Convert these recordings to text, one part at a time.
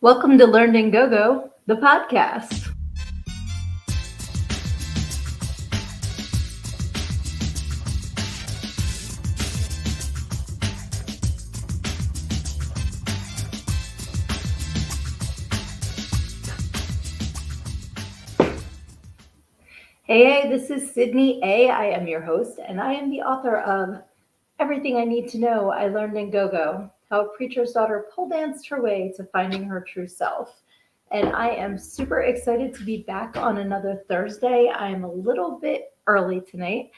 Welcome to Learned and Go-Go, the podcast. Hey, this is Sydnee A. I am your host, and I am the author of Everything I Need to Know I Learned in Go-Go, How a Preacher's Daughter Pole Danced Her Way to Finding Her True Self. And I am super excited to be back on another Thursday. I am a little bit early tonight.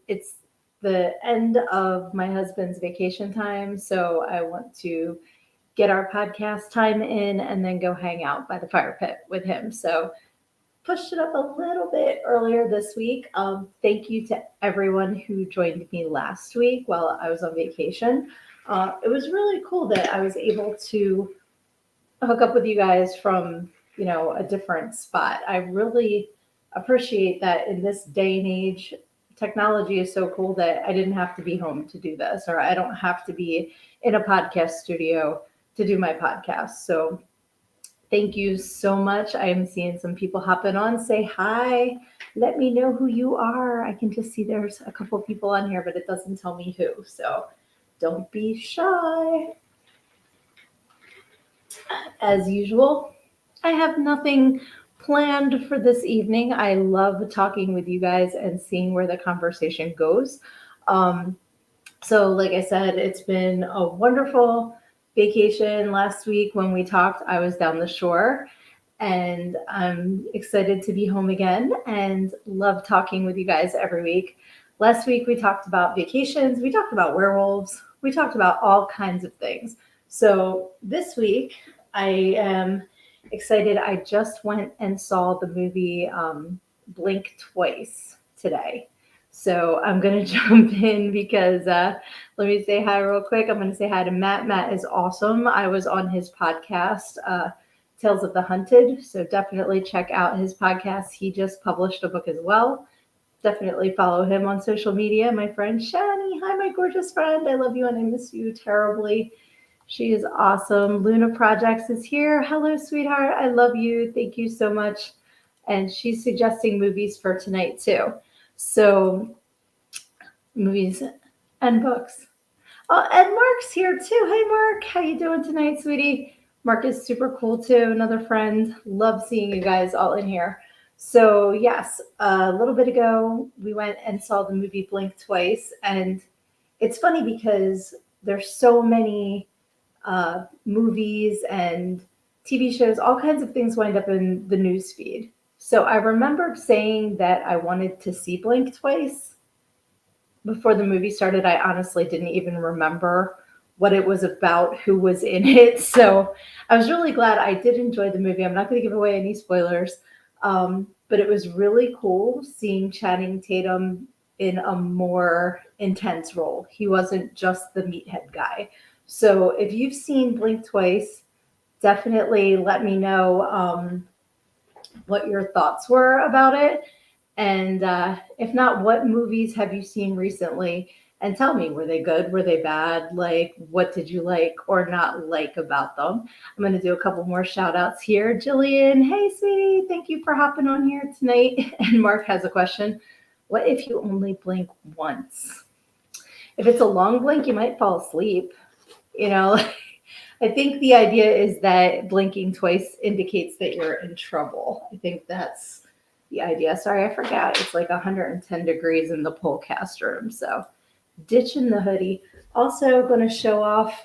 It's the end of my husband's vacation time, so I want to get our podcast time in and then go hang out by the fire pit with him. So pushed it up a little bit earlier this week. Thank you to everyone who joined me last week while I was on vacation. It was really cool that I was able to hook up with you guys from, a different spot. I really appreciate that in this day and age, technology is so cool that I didn't have to be home to do this, or I don't have to be in a podcast studio to do my podcast. So thank you so much. I am seeing some people hopping on. Say hi. Let me know who you are. I can just see there's a couple people on here, but it doesn't tell me who. So don't be shy. As usual, I have nothing planned for this evening. I love talking with you guys and seeing where the conversation goes. So, like I said, it's been a wonderful vacation. Last week when we talked, I was down the shore, and I'm excited to be home again and love talking with you guys every week. Last week we talked about vacations, we talked about werewolves, we talked about all kinds of things. So this week I am excited. I just went and saw the movie Blink Twice today. So I'm going to jump in because let me say hi real quick. I'm going to say hi to Matt. Matt is awesome. I was on his podcast, Tales of the Hunted. So definitely check out his podcast. He just published a book as well. Definitely follow him on social media. My friend Shani. Hi, my gorgeous friend. I love you and I miss you terribly. She is awesome. Luna Projects is here. Hello, sweetheart. I love you. Thank you so much. And she's suggesting movies for tonight too. So movies and books. Oh, and Mark's here too. Hey, Mark. How you doing tonight, sweetie? Mark is super cool too. Another friend. Love seeing you guys all in here. So yes, a little bit ago, we went and saw the movie Blink Twice. And it's funny because there's so many movies and TV shows, all kinds of things wind up in the news feed. So I remembered saying that I wanted to see Blink Twice. Before the movie started, I honestly didn't even remember what it was about, who was in it. So I was really glad. I did enjoy the movie. I'm not going to give away any spoilers, but it was really cool seeing Channing Tatum in a more intense role. He wasn't just the meathead guy. So if you've seen Blink Twice, definitely let me know what your thoughts were about it. And if not, what movies have you seen recently? And tell me, were they good? Were they bad? Like, what did you like or not like about them? I'm going to do a couple more shout outs here. Jillian, hey, sweetie, thank you for hopping on here tonight. And Mark has a question. What if you only blink once? If it's a long blink, you might fall asleep. I think the idea is that blinking twice indicates that you're in trouble. I think that's the idea. Sorry, I forgot. It's like 110 degrees in the Polecast room. So ditching the hoodie. Also going to show off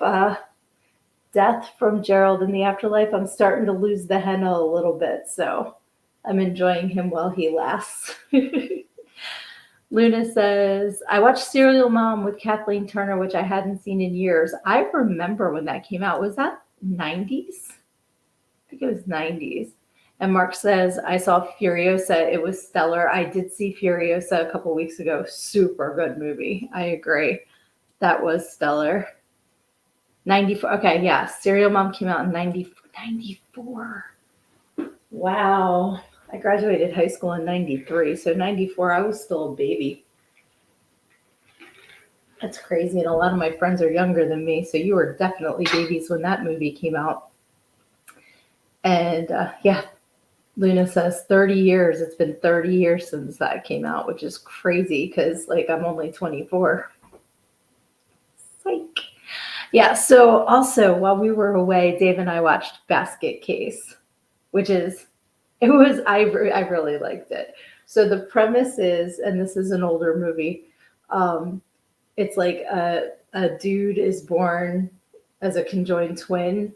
Death from Gerald in the Afterlife. I'm starting to lose the henna a little bit. So I'm enjoying him while he lasts. Luna says, I watched Serial Mom with Kathleen Turner, which I hadn't seen in years. I remember when that came out. Was that 90s? I think it was 90s. And Mark says, I saw Furiosa. It was stellar. I did see Furiosa a couple weeks ago. Super good movie. I agree. That was stellar. 94. Okay, yeah. Serial Mom came out in 94. Wow. I graduated high school in 93. So 94, I was still a baby. That's crazy. And a lot of my friends are younger than me. So you were definitely babies when that movie came out. And yeah, Luna says 30 years. It's been 30 years since that came out, which is crazy because like I'm only 24. Psych. Yeah, so also while we were away, Dave and I watched Basket Case, which is it was I really liked it. So the premise is, and this is an older movie, um, it's like a dude is born as a conjoined twin,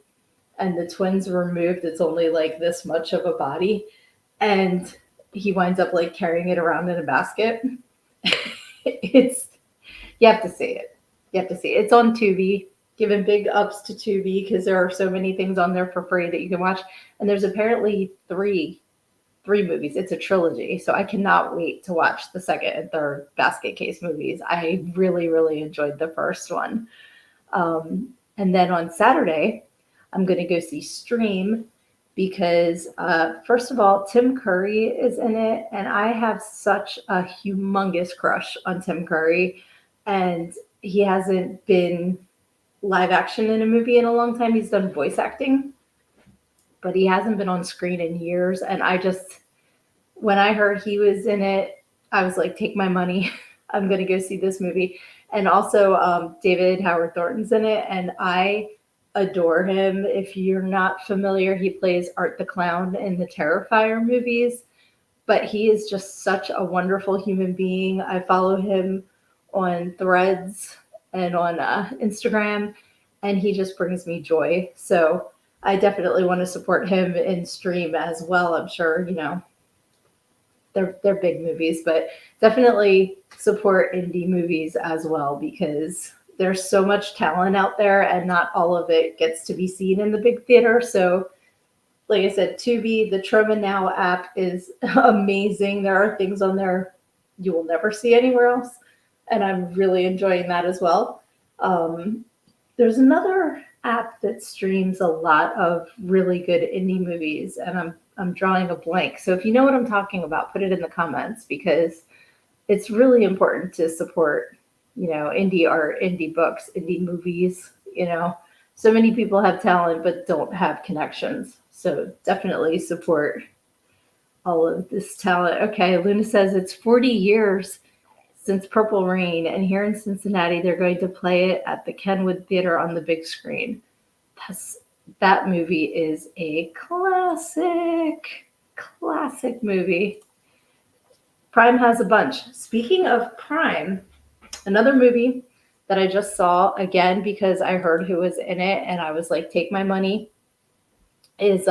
and the twins removed. It's only like this much of a body, and he winds up like carrying it around in a basket. It's you have to see it. You have to see it. It's on Tubi. Giving big ups to Tubi because there are so many things on there for free that you can watch. And there's apparently three movies. It's a trilogy. So I cannot wait to watch the second and third Basket Case movies. I really, really enjoyed the first one. And then on Saturday, I'm going to go see Stream because, first of all, Tim Curry is in it. And I have such a humongous crush on Tim Curry. And he hasn't been live action in a movie in a long time. He's done voice acting, but he hasn't been on screen in years. And I just, when I heard he was in it, I was like, take my money. I'm going to go see this movie. And also, David Howard Thornton's in it, and I adore him. If you're not familiar, he plays Art the Clown in the Terrifier movies, but he is just such a wonderful human being. I follow him on Threads and on Instagram, and he just brings me joy. So I definitely want to support him in Stream as well. I'm sure, they're big movies, but definitely support indie movies as well because there's so much talent out there and not all of it gets to be seen in the big theater. So like I said, Tubi, the Troma Now app is amazing. There are things on there you will never see anywhere else, and I'm really enjoying that as well. Um, there's another app that streams a lot of really good indie movies, and I'm drawing a blank. So if you know what I'm talking about, put it in the comments because it's really important to support, indie art, indie books, indie movies. So many people have talent but don't have connections. So definitely support all of this talent. Okay, Luna says it's 40 years since Purple Rain, and here in Cincinnati, they're going to play it at the Kenwood Theater on the big screen. That movie is a classic movie. Prime has a bunch. Speaking of Prime, another movie that I just saw again because I heard who was in it and I was like, take my money, is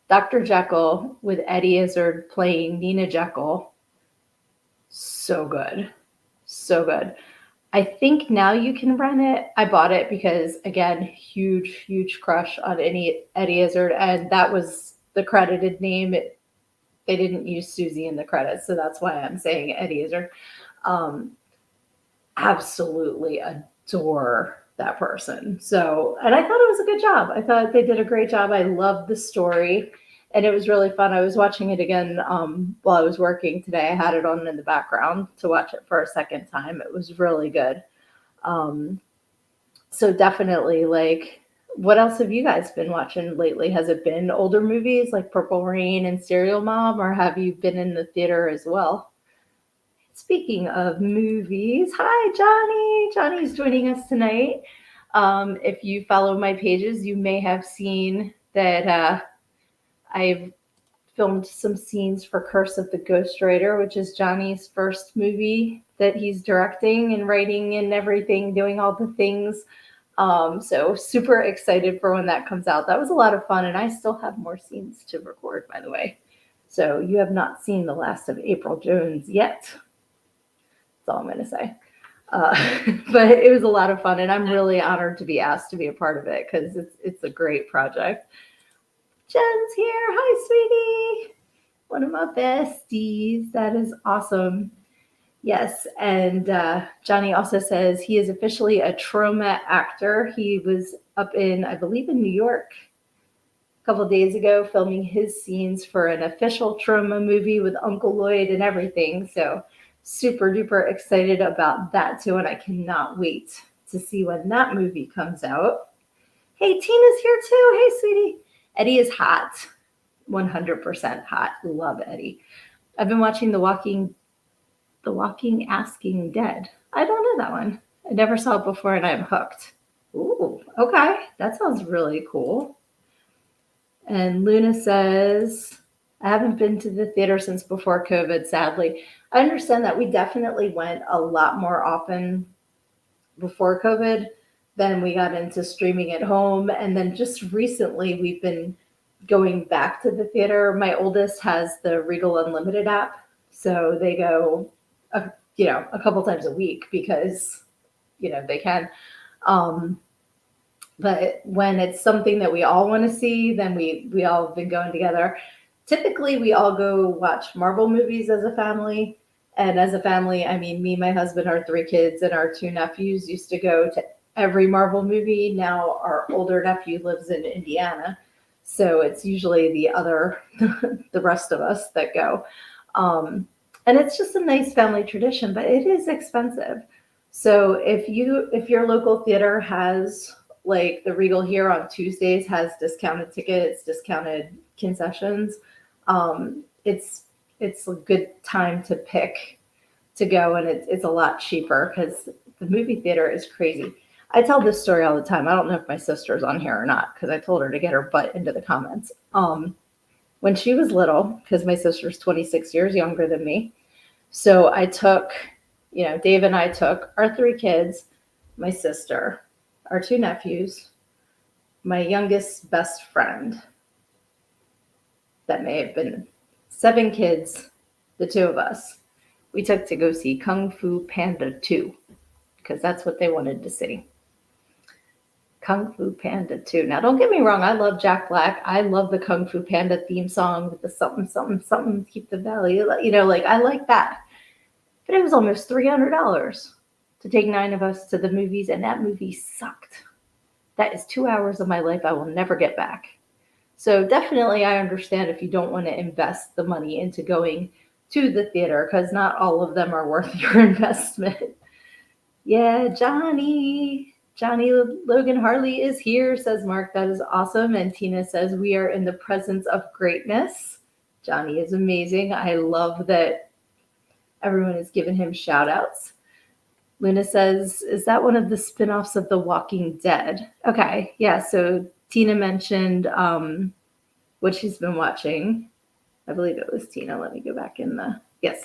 Dr. Jekyll with Eddie Izzard playing Nina Jekyll. So good. So good. I think now you can rent it. I bought it because, again, huge crush on Eddie Izzard, and that was the credited name. They didn't use Susie in the credits, so that's why I'm saying Eddie Izzard. Absolutely adore that person. So, and I thought it was a good job. I thought they did a great job. I loved the story, and it was really fun. I was watching it again while I was working today. I had it on in the background to watch it for a second time. It was really good. So definitely, like, what else have you guys been watching lately? Has it been older movies like Purple Rain and Serial Mom, or have you been in the theater as well? Speaking of movies, hi, Johnny. Johnny's joining us tonight. If you follow my pages, you may have seen that I've filmed some scenes for Curse of the Ghostwriter, which is Johnny's first movie that he's directing and writing and everything, doing all the things. So super excited for when that comes out. That was a lot of fun, and I still have more scenes to record, by the way. So you have not seen the last of April Jones yet. That's all I'm going to say. But it was a lot of fun, and I'm really honored to be asked to be a part of it because it's a great project. Jen's here. Hi, sweetie. One of my besties. That is awesome. Yes, and Johnny also says he is officially a Troma actor. He was up in, I believe, in New York a couple of days ago filming his scenes for an official Troma movie with Uncle Lloyd and everything. So super duper excited about that too, and I cannot wait to see when that movie comes out. Hey, Tina's here too. Hey, sweetie. Eddie is hot, 100% hot. Love Eddie. I've been watching The Walking Asking Dead. I don't know that one. I never saw it before and I'm hooked. Ooh, okay. That sounds really cool. And Luna says, I haven't been to the theater since before COVID, sadly. I understand that we definitely went a lot more often before COVID. Then we got into streaming at home. And then just recently, we've been going back to the theater. My oldest has the Regal Unlimited app. So they go, a couple times a week because, they can. Um, but when it's something that we all want to see, then we all have been going together. Typically, we all go watch Marvel movies as a family. And as a family, I mean, me, my husband, our 3 kids, and our 2 nephews used to go to every Marvel movie. Now our older nephew lives in Indiana. So it's usually the rest of us that go. And it's just a nice family tradition, but it is expensive. So if your local theater has, like, the Regal here on Tuesdays has discounted tickets, discounted concessions, it's a good time to pick to go, and it's a lot cheaper because the movie theater is crazy. I tell this story all the time. I don't know if my sister's on here or not because I told her to get her butt into the comments. When she was little, because my sister's 26 years younger than me, so I took, Dave and I took our 3 kids, my sister, our 2 nephews, my youngest best friend, that may have been 7 kids, the 2 of us. We took to go see Kung Fu Panda 2 because that's what they wanted to see. Kung Fu Panda 2. Now, don't get me wrong. I love Jack Black. I love the Kung Fu Panda theme song with the something, something, something, keep the valley. I like that. But it was almost $300 to take 9 of us to the movies, and that movie sucked. That is 2 hours of my life I will never get back. So definitely I understand if you don't want to invest the money into going to the theater because not all of them are worth your investment. Yeah, Johnny Logan Harley is here, says Mark. That is awesome. And Tina says, we are in the presence of greatness. Johnny is amazing. I love that everyone is giving him shout outs. Luna says, is that one of the spinoffs of The Walking Dead? Okay, yeah. So Tina mentioned what she's been watching. I believe it was Tina. Let me go back in the, yes.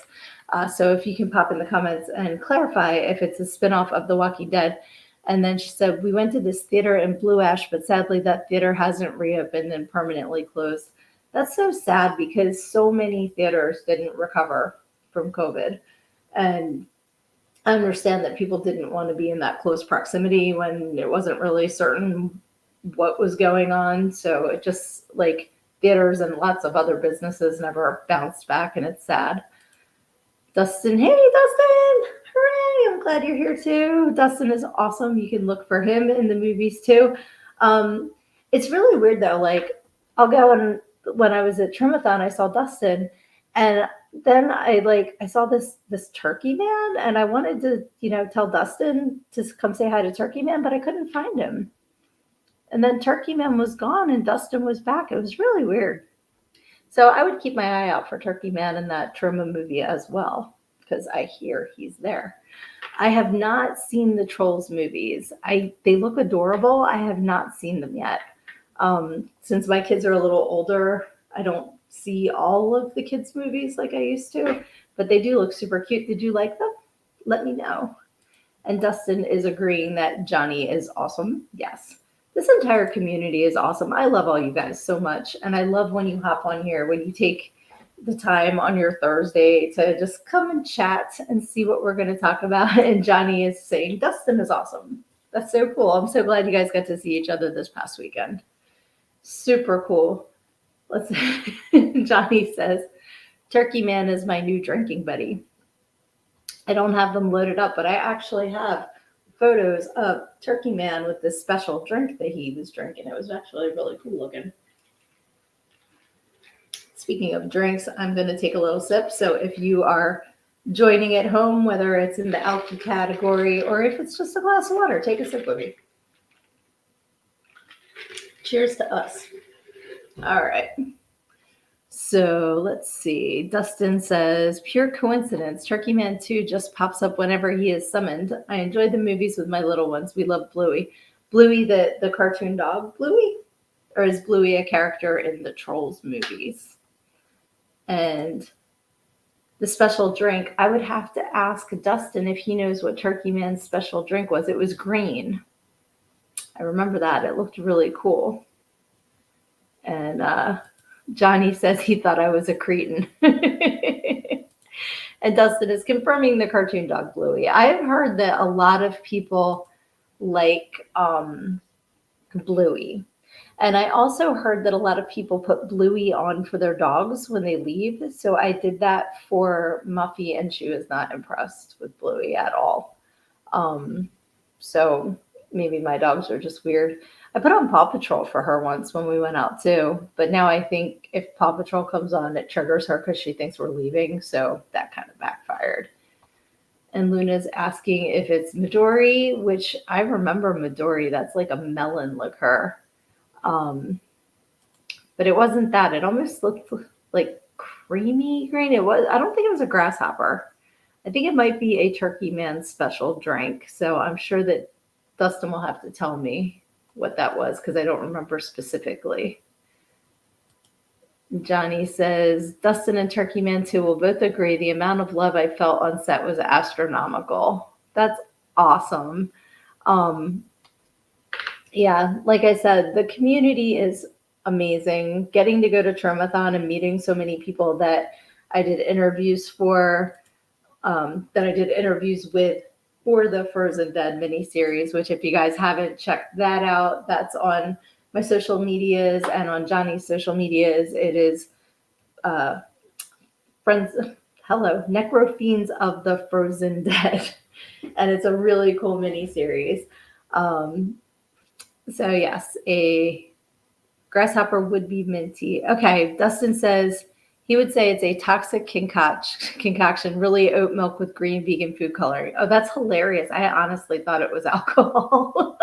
So if you can pop in the comments and clarify if it's a spinoff of The Walking Dead. And then she said, we went to this theater in Blue Ash, but sadly that theater hasn't reopened and permanently closed. That's so sad because so many theaters didn't recover from COVID. And I understand that people didn't want to be in that close proximity when it wasn't really certain what was going on. So it just, like, theaters and lots of other businesses never bounced back, and it's sad. Dustin, hey Dustin, hooray! I'm glad you're here too. Dustin is awesome. You can look for him in the movies too. It's really weird though. Like, I'll go, and when I was at Trimathon, I saw Dustin, and then I saw this Turkey Man, and I wanted to tell Dustin to come say hi to Turkey Man, but I couldn't find him. And then Turkey Man was gone and Dustin was back. It was really weird. So I would keep my eye out for Turkey Man in that Troma movie as well, because I hear he's there. I have not seen the Trolls movies. They look adorable. I have not seen them yet. Since my kids are a little older, I don't see all of the kids' movies like I used to, but they do look super cute. Did you like them? Let me know. And Dustin is agreeing that Johnny is awesome. Yes. This entire community is awesome. I love all you guys so much. And I love when you hop on here, when you take the time on your Thursday to just come and chat and see what we're going to talk about. And Johnny is saying, Dustin is awesome. That's so cool. I'm so glad you guys got to see each other this past weekend. Super cool. Johnny says, Turkey Man is my new drinking buddy. I don't have them loaded up, but I actually have photos of Turkey Man with this special drink that he was drinking. It was actually really cool looking. Speaking of drinks, I'm going to take a little sip. So if you are joining at home, whether it's in the alky category or if it's just a glass of water, take a sip with me. Cheers to us. All right. So let's see. Dustin says, pure coincidence. Turkey Man 2 just pops up whenever he is summoned. I enjoy the movies with my little ones. We love Bluey. Bluey, the cartoon dog, Bluey? Or is Bluey a character in the Trolls movies? And the special drink, I would have to ask Dustin if he knows what Turkey Man's special drink was. It was green. I remember that. It looked really cool. And Johnny says he thought I was a cretin. And Dustin is confirming the cartoon dog Bluey. I have heard that a lot of people like Bluey. And I also heard that a lot of people put Bluey on for their dogs when they leave. So I did that for Muffy, and she was not impressed with Bluey at all. So maybe my dogs are just weird. I put on Paw Patrol for her once when we went out too. But now I think if Paw Patrol comes on, it triggers her because she thinks we're leaving. So that kind of backfired. And Luna's asking if it's Midori, which I remember Midori. That's like a melon liqueur. But it wasn't that. It almost looked like creamy green. It was. I don't think it was a grasshopper. I think it might be a Turkey Man special drink. So I'm sure that Dustin will have to tell me what that was because I don't remember specifically. Johnny says, Dustin and Turkey Man 2 will both agree the amount of love I felt on set was astronomical. That's awesome. Yeah, like I said, the community is amazing. Getting to go to Tromathon and meeting so many people that I did interviews for, with for the Frozen Dead miniseries, which if you guys haven't checked that out, that's on my social medias and on Johnny's social medias. It is Necrofiends of the Frozen Dead. And it's a really cool miniseries. So yes, a grasshopper would be minty. Okay, Dustin says he would say it's a toxic concoction, really oat milk with green vegan food coloring. Oh, that's hilarious. I honestly thought it was alcohol.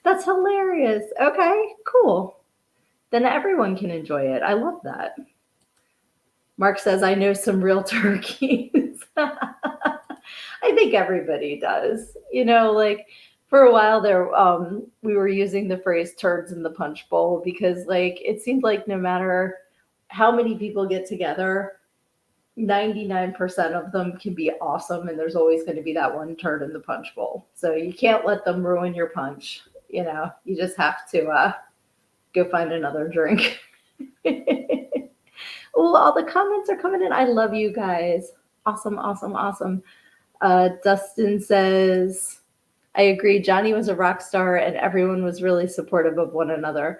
That's hilarious. Okay, cool. Then everyone can enjoy it. I love that. Mark says, I know some real turkeys. I think everybody does. Like for a while there, we were using the phrase turds in the punch bowl because like it seemed like no matter how many people get together, 99% of them can be awesome, and there's always going to be that one turd in the punch bowl. So you can't let them ruin your punch. You just have to go find another drink. Oh, all the comments are coming in. I love you guys. Awesome, awesome, awesome. Dustin says, I agree. Johnny was a rock star and everyone was really supportive of one another.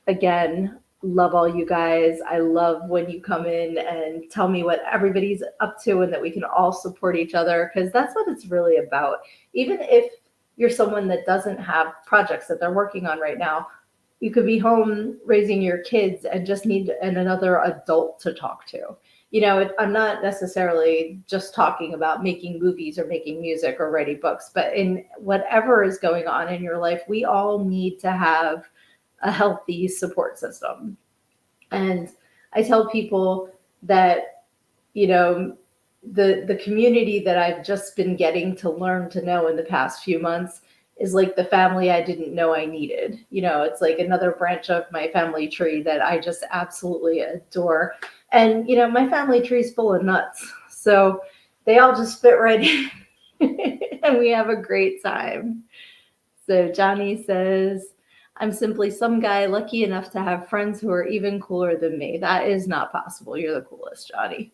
Again, love all you guys. I love when you come in and tell me what everybody's up to and that we can all support each other because that's what it's really about. Even if you're someone that doesn't have projects that they're working on right now, you could be home raising your kids and just need another adult to talk to. I'm not necessarily just talking about making movies or making music or writing books, but in whatever is going on in your life, we all need to have a healthy support system. And I tell people that, the community that I've just been getting to learn to know in the past few months is like the family I didn't know I needed. It's like another branch of my family tree that I just absolutely adore. And, my family tree is full of nuts. So they all just fit right in and we have a great time. So Johnny says, I'm simply some guy lucky enough to have friends who are even cooler than me. That is not possible. You're the coolest, Johnny.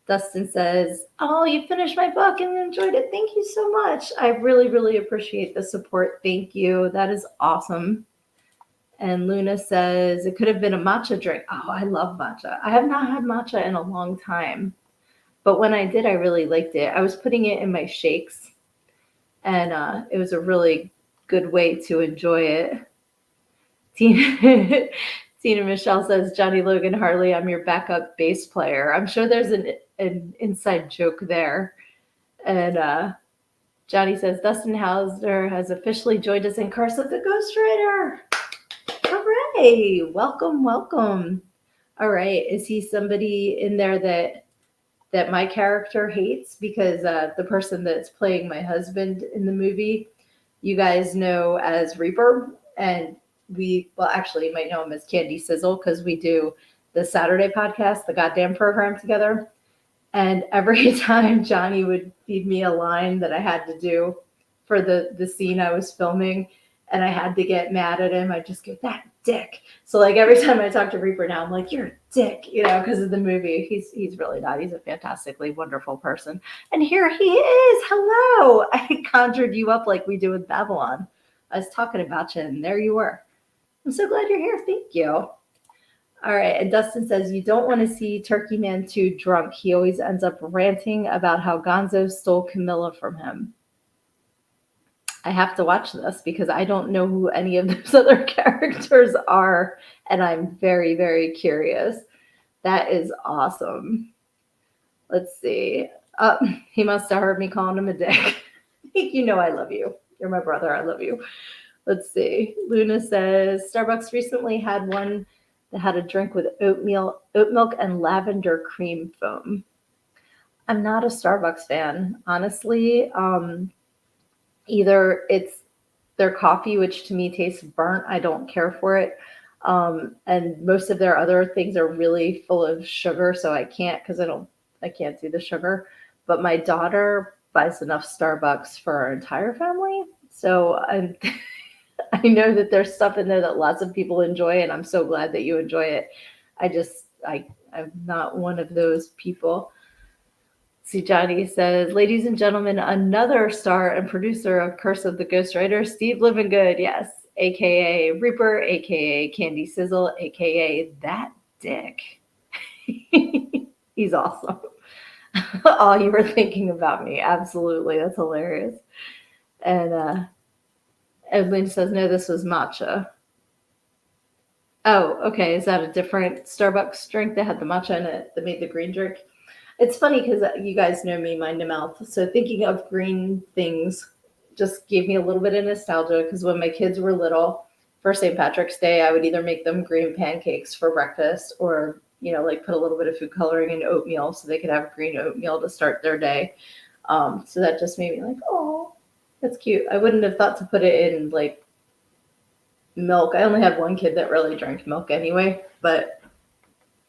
Dustin says, oh, you finished my book and enjoyed it. Thank you so much. I really, really appreciate the support. Thank you. That is awesome. And Luna says, it could have been a matcha drink. Oh, I love matcha. I have not had matcha in a long time. But when I did, I really liked it. I was putting it in my shakes. And it was a really good way to enjoy it. Tina Michelle says, Johnny Logan Harley, I'm your backup bass player. I'm sure there's an inside joke there. And Johnny says, Dustin Hauser has officially joined us in Curse of the Ghostwriter. Hi, welcome, welcome. All right, is he somebody in there that my character hates? Because the person that's playing my husband in the movie, you guys know as Reaper, and well, actually, you might know him as Candy Sizzle because we do the Saturday podcast, the goddamn program together. And every time Johnny would feed me a line that I had to do for the scene I was filming, and I had to get mad at him, I'd just go, that dick. So like every time I talk to Reaper now, I'm like, you're a dick, because of the movie. He's really not. He's a fantastically wonderful person. And here he is. Hello. I conjured you up like we do with Babylon. I was talking about you, and there you were. I'm so glad you're here. Thank you. All right. And Dustin says, you don't want to see Turkey Man too drunk. He always ends up ranting about how Gonzo stole Camilla from him. I have to watch this because I don't know who any of those other characters are. And I'm very, very curious. That is awesome. Let's see. He must have heard me calling him a dick. You know I love you. You're my brother. I love you. Let's see. Luna says, Starbucks recently had one that had a drink with oat milk and lavender cream foam. I'm not a Starbucks fan, honestly. Either it's their coffee, which to me tastes burnt. I don't care for it. And most of their other things are really full of sugar, so I can't because I can't do the sugar. But my daughter buys enough Starbucks for our entire family, so I know that there's stuff in there that lots of people enjoy, and I'm so glad that you enjoy it. I'm not one of those people. See, Johnny says, ladies and gentlemen, another star and producer of Curse of the Ghostwriter, Steve Living Good, yes, aka Reaper, aka Candy Sizzle, aka that dick. He's awesome. Oh, you were thinking about me. Absolutely. That's hilarious. And Edwin says, no, this was matcha. Oh, okay. Is that a different Starbucks drink that had the matcha in it that made the green drink? It's funny because you guys know me, mind to mouth. So thinking of green things just gave me a little bit of nostalgia because when my kids were little, for St. Patrick's Day, I would either make them green pancakes for breakfast or, like put a little bit of food coloring in oatmeal so they could have green oatmeal to start their day. So that just made me like, oh, that's cute. I wouldn't have thought to put it in like milk. I only had one kid that really drank milk anyway, but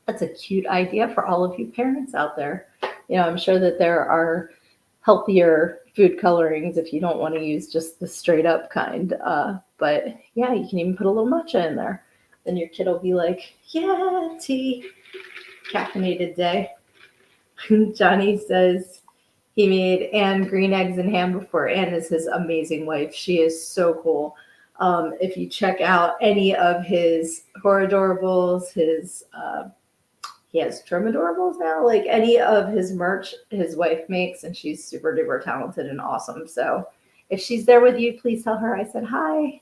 that's a cute idea for all of you parents out there. I'm sure that there are healthier food colorings if you don't want to use just the straight up kind. But yeah, you can even put a little matcha in there. Then your kid will be like, yeah, tea. Caffeinated day. Johnny says he made Anne green eggs and ham before. Anne is his amazing wife. She is so cool. If you check out any of his horror adorables, he has trim adorables now, like any of his merch his wife makes, and she's super duper talented and awesome. So if she's there with you, please tell her I said hi.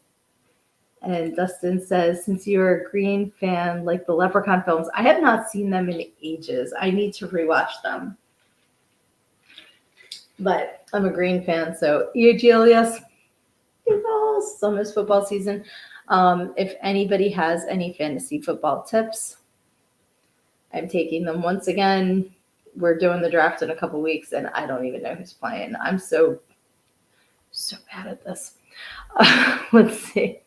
And Dustin says, since you're a Green fan, like the Leprechaun films, I have not seen them in ages. I need to rewatch them. But I'm a Green fan, so Eugelius, it's almost football season. If anybody has any fantasy football tips, I'm taking them once again. We're doing the draft in a couple weeks, and I don't even know who's playing. I'm so bad at this. Let's see.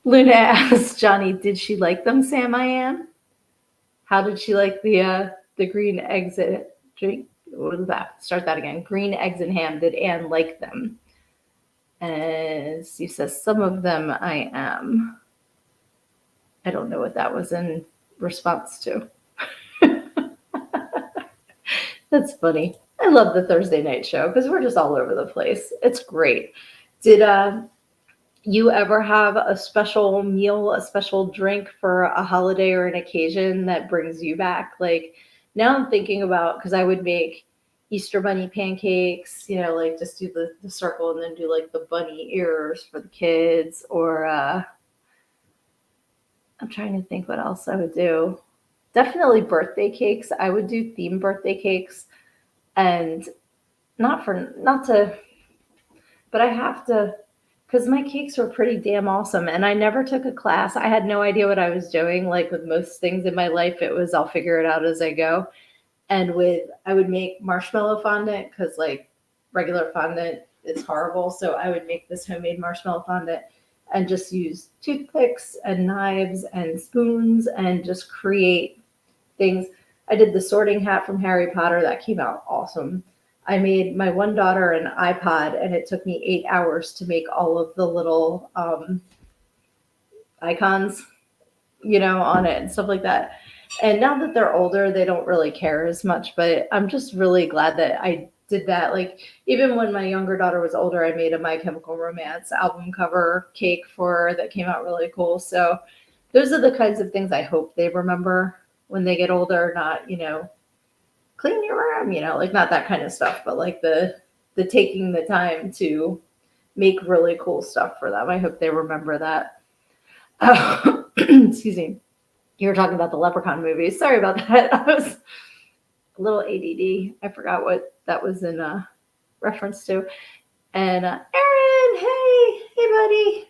Luna asked Johnny, did she like them, Sam? I am. How did she like the green eggs and drink? What was that? Start that again. Green eggs and ham. Did Anne like them? And she says, some of them I am. I don't know what that was in response to. That's funny. I love the Thursday night show because we're just all over the place. It's great. Did you ever have a special meal, a special drink for a holiday or an occasion that brings you back? Like now I'm thinking about, because I would make Easter bunny pancakes, like just do the circle and then do like the bunny ears for the kids. Or I'm trying to think what else I would do. Definitely birthday cakes. I would do themed birthday cakes, and but I have to because my cakes were pretty damn awesome. And I never took a class. I had no idea what I was doing. Like with most things in my life, it was I'll figure it out as I go. And I would make marshmallow fondant because like regular fondant is horrible. So I would make this homemade marshmallow fondant and just use toothpicks and knives and spoons and just create things. I did the sorting hat from Harry Potter. That came out awesome. I made my one daughter an iPod, and it took me 8 hours to make all of the little icons, on it and stuff like that. And now that they're older, they don't really care as much, but I'm just really glad that I did that. Like, even when my younger daughter was older, I made a My Chemical Romance album cover cake for her that came out really cool. So those are the kinds of things I hope they remember when they get older, not, clean your room, like not that kind of stuff, but like the taking the time to make really cool stuff for them. I hope they remember that. Excuse me. You were talking about the Leprechaun movies. Sorry about that. I was a little ADD. I forgot what that was in reference to. And Erin, hey buddy.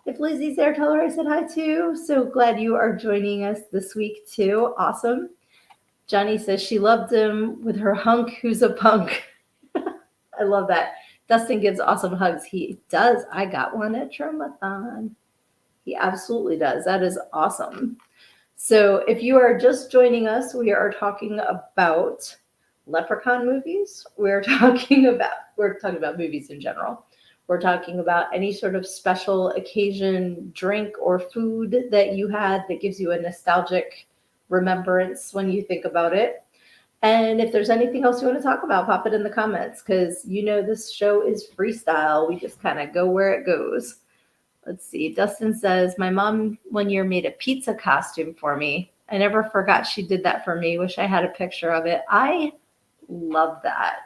If Lizzie's there, tell her I said hi too. So glad you are joining us this week too. Awesome. Johnny says she loved him with her hunk who's a punk. I love that. Dustin gives awesome hugs. He does. I got one at Tromathon. He absolutely does. That is awesome. So if you are just joining us, we are talking about Leprechaun movies. We're talking about movies in general. We're talking about any sort of special occasion, drink, or food that you had that gives you a nostalgic remembrance when you think about it. And if there's anything else you want to talk about, pop it in the comments, because this show is freestyle. We just kind of go where it goes. Let's see. Dustin says, my mom one year made a pizza costume for me. I never forgot she did that for me. Wish I had a picture of it. I love that.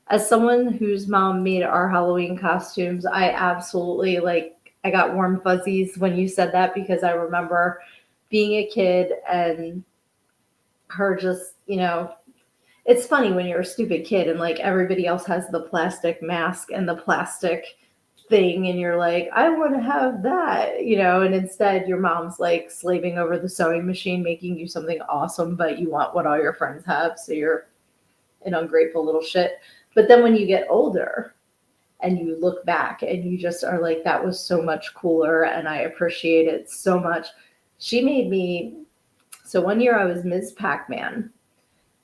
As someone whose mom made our Halloween costumes, I absolutely I got warm fuzzies when you said that, because I remember being a kid and her just, it's funny when you're a stupid kid and like everybody else has the plastic mask and the plastic thing and you're like, I want to have that, and instead your mom's like slaving over the sewing machine making you something awesome, but you want what all your friends have, so you're an ungrateful little shit. But then when you get older and you look back and you just are like, that was so much cooler and I appreciate it so much. She made me, so one year I was Ms. Pac-Man,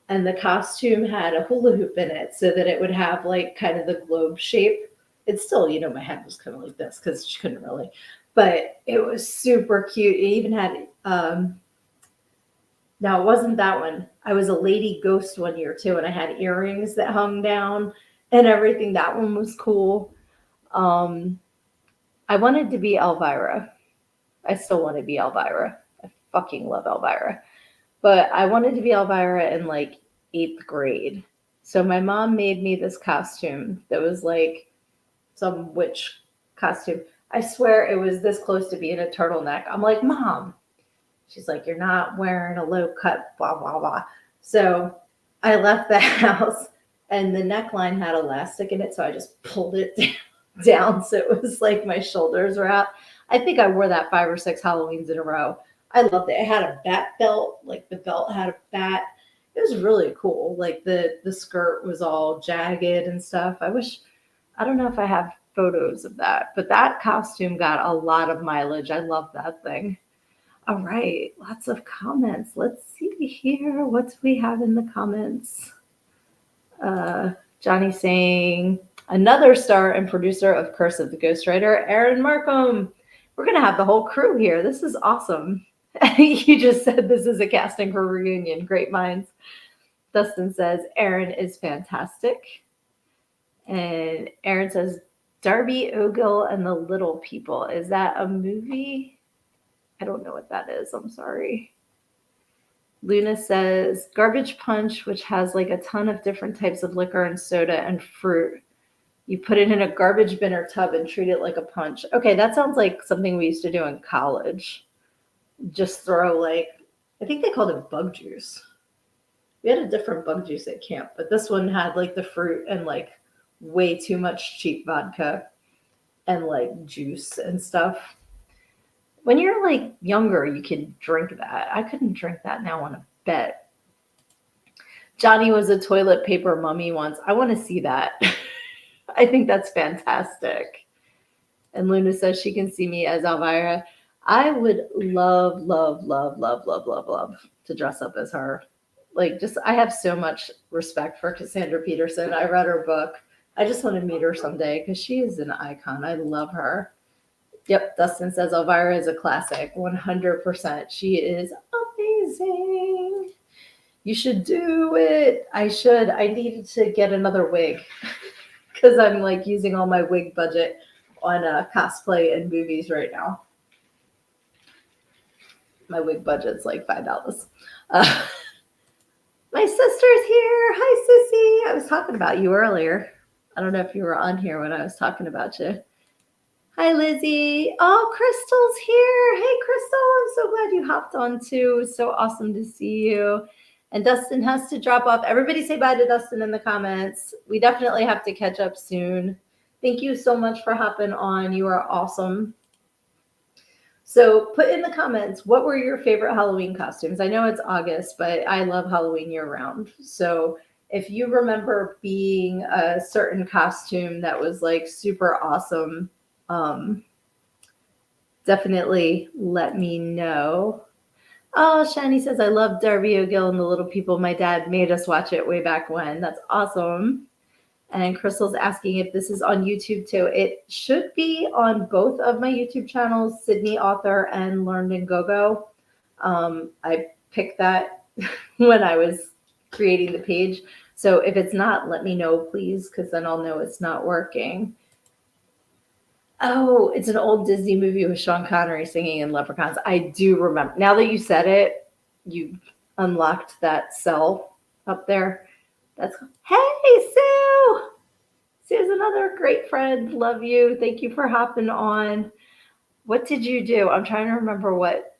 and the costume had a hula hoop in it so that it would have like kind of the globe shape. It's still, my head was kind of like this because she couldn't really, but it was super cute. It even had, now it wasn't that one. I was a lady ghost one year too, and I had earrings that hung down and everything. That one was cool. I wanted to be Elvira. I still want to be Elvira. I fucking love Elvira. But I wanted to be Elvira in like 8th grade. So my mom made me this costume that was like some witch costume. I swear it was this close to being a turtleneck. I'm like, Mom. She's like, you're not wearing a low cut, blah, blah, blah. So I left the house and the neckline had elastic in it. So I just pulled it down. So it was like my shoulders were out. I think I wore that 5 or 6 Halloweens in a row. I loved it. It had a bat belt. Like the belt had a bat. It was really cool. Like the skirt was all jagged and stuff. I don't know if I have photos of that, but that costume got a lot of mileage. I love that thing. All right, lots of comments. Let's see here. What do we have in the comments? Johnny saying, another star and producer of Curse of the Ghostwriter, Aaron Markham. We're going to have the whole crew here. This is awesome. You just said this is a casting for reunion. Great minds. Dustin says, Aaron is fantastic. And Aaron says, Darby Ogle and the Little People. Is that a movie? I don't know what that is. I'm sorry. Luna says, Garbage Punch, which has like a ton of different types of liquor and soda and fruit. You put it in a garbage bin or tub and treat it like a punch. Okay, that sounds like something we used to do in college. Just throw I think they called it bug juice. We had a different bug juice at camp, but this one had like the fruit and like way too much cheap vodka. and like juice and stuff. When you're like younger, you can drink that. I couldn't drink that now on a bet. Johnny was a toilet paper mummy once. I want to see that. I think that's fantastic. And Luna says she can see me as Elvira. I would love, love, love, love, love, love, love to dress up as her. Like, just, I have so much respect for Cassandra Peterson. I read her book. I just want to meet her someday because she is an icon. I love her. Yep, Dustin says Elvira is a classic. 100%. She is amazing. You should do it. I should. I needed to get another wig because I'm like using all my wig budget on cosplay and movies right now. My wig budget's like $5. My sister's here. Hi, Sissy. I was talking about you earlier. I don't know if you were on here when I was talking about you. Hi, Lizzie. Oh, Crystal's here. Hey, Crystal. I'm so glad you hopped on too. So awesome to see you. And Dustin has to drop off. Everybody say bye to Dustin in the comments. We definitely have to catch up soon. Thank you so much for hopping on. You are awesome. So put in the comments, what were your favorite Halloween costumes? I know it's August, but I love Halloween year round. So if you remember being a certain costume that was like super awesome, definitely let me know. Oh, Shani says, I love Darby O'Gill and the Little People. My dad made us watch it way back when. That's awesome. And Crystal's asking if this is on YouTube too. It should be on both of my YouTube channels, Sydnee Author and Learned and Go-Go. I picked that when I was creating the page. So if it's not, let me know, please, because then I'll know it's not working. Oh, it's an old Disney movie with Sean Connery singing in Leprechauns. I do remember. Now that you said it, you unlocked that cell up there. That's hey, Sue. Sue's another great friend. Love you. Thank you for hopping on. What did you do? I'm trying to remember what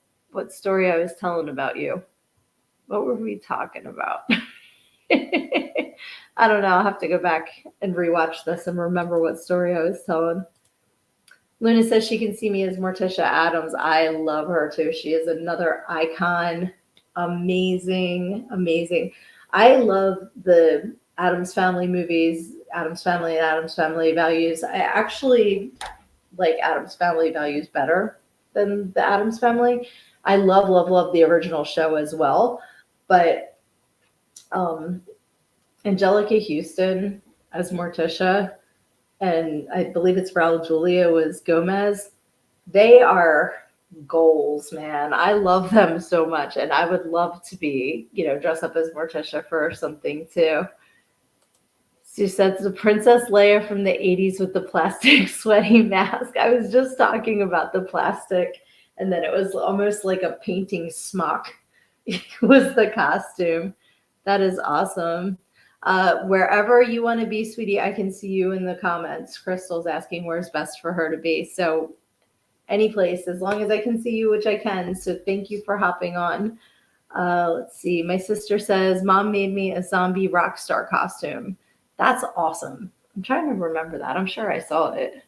story I was telling about you. What were we talking about? I don't know. I'll have to go back and rewatch this and remember what story I was telling. Luna says she can see me as Morticia Addams. I love her too. She is another icon. Amazing, amazing. I love the Addams Family movies, Addams Family and Addams Family Values. I actually like Addams Family Values better than the Addams Family. I love, love, love the original show as well. But Angelica Houston as Morticia, and I believe it's Raul Julia was Gomez. They are goals, man. I love them so much, and I would love to be, dress up as Morticia for something too. She says the Princess Leia from the 80s with the plastic sweaty mask. I was just talking about the plastic, and then it was almost like a painting smock was the costume. That is awesome. Wherever you want to be, sweetie, I can see you in the comments. Crystal's asking where's best for her to be. So any place, as long as I can see you, which I can. So thank you for hopping on. Let's see. My sister says, Mom made me a zombie rock star costume. That's awesome. I'm trying to remember that. I'm sure I saw it.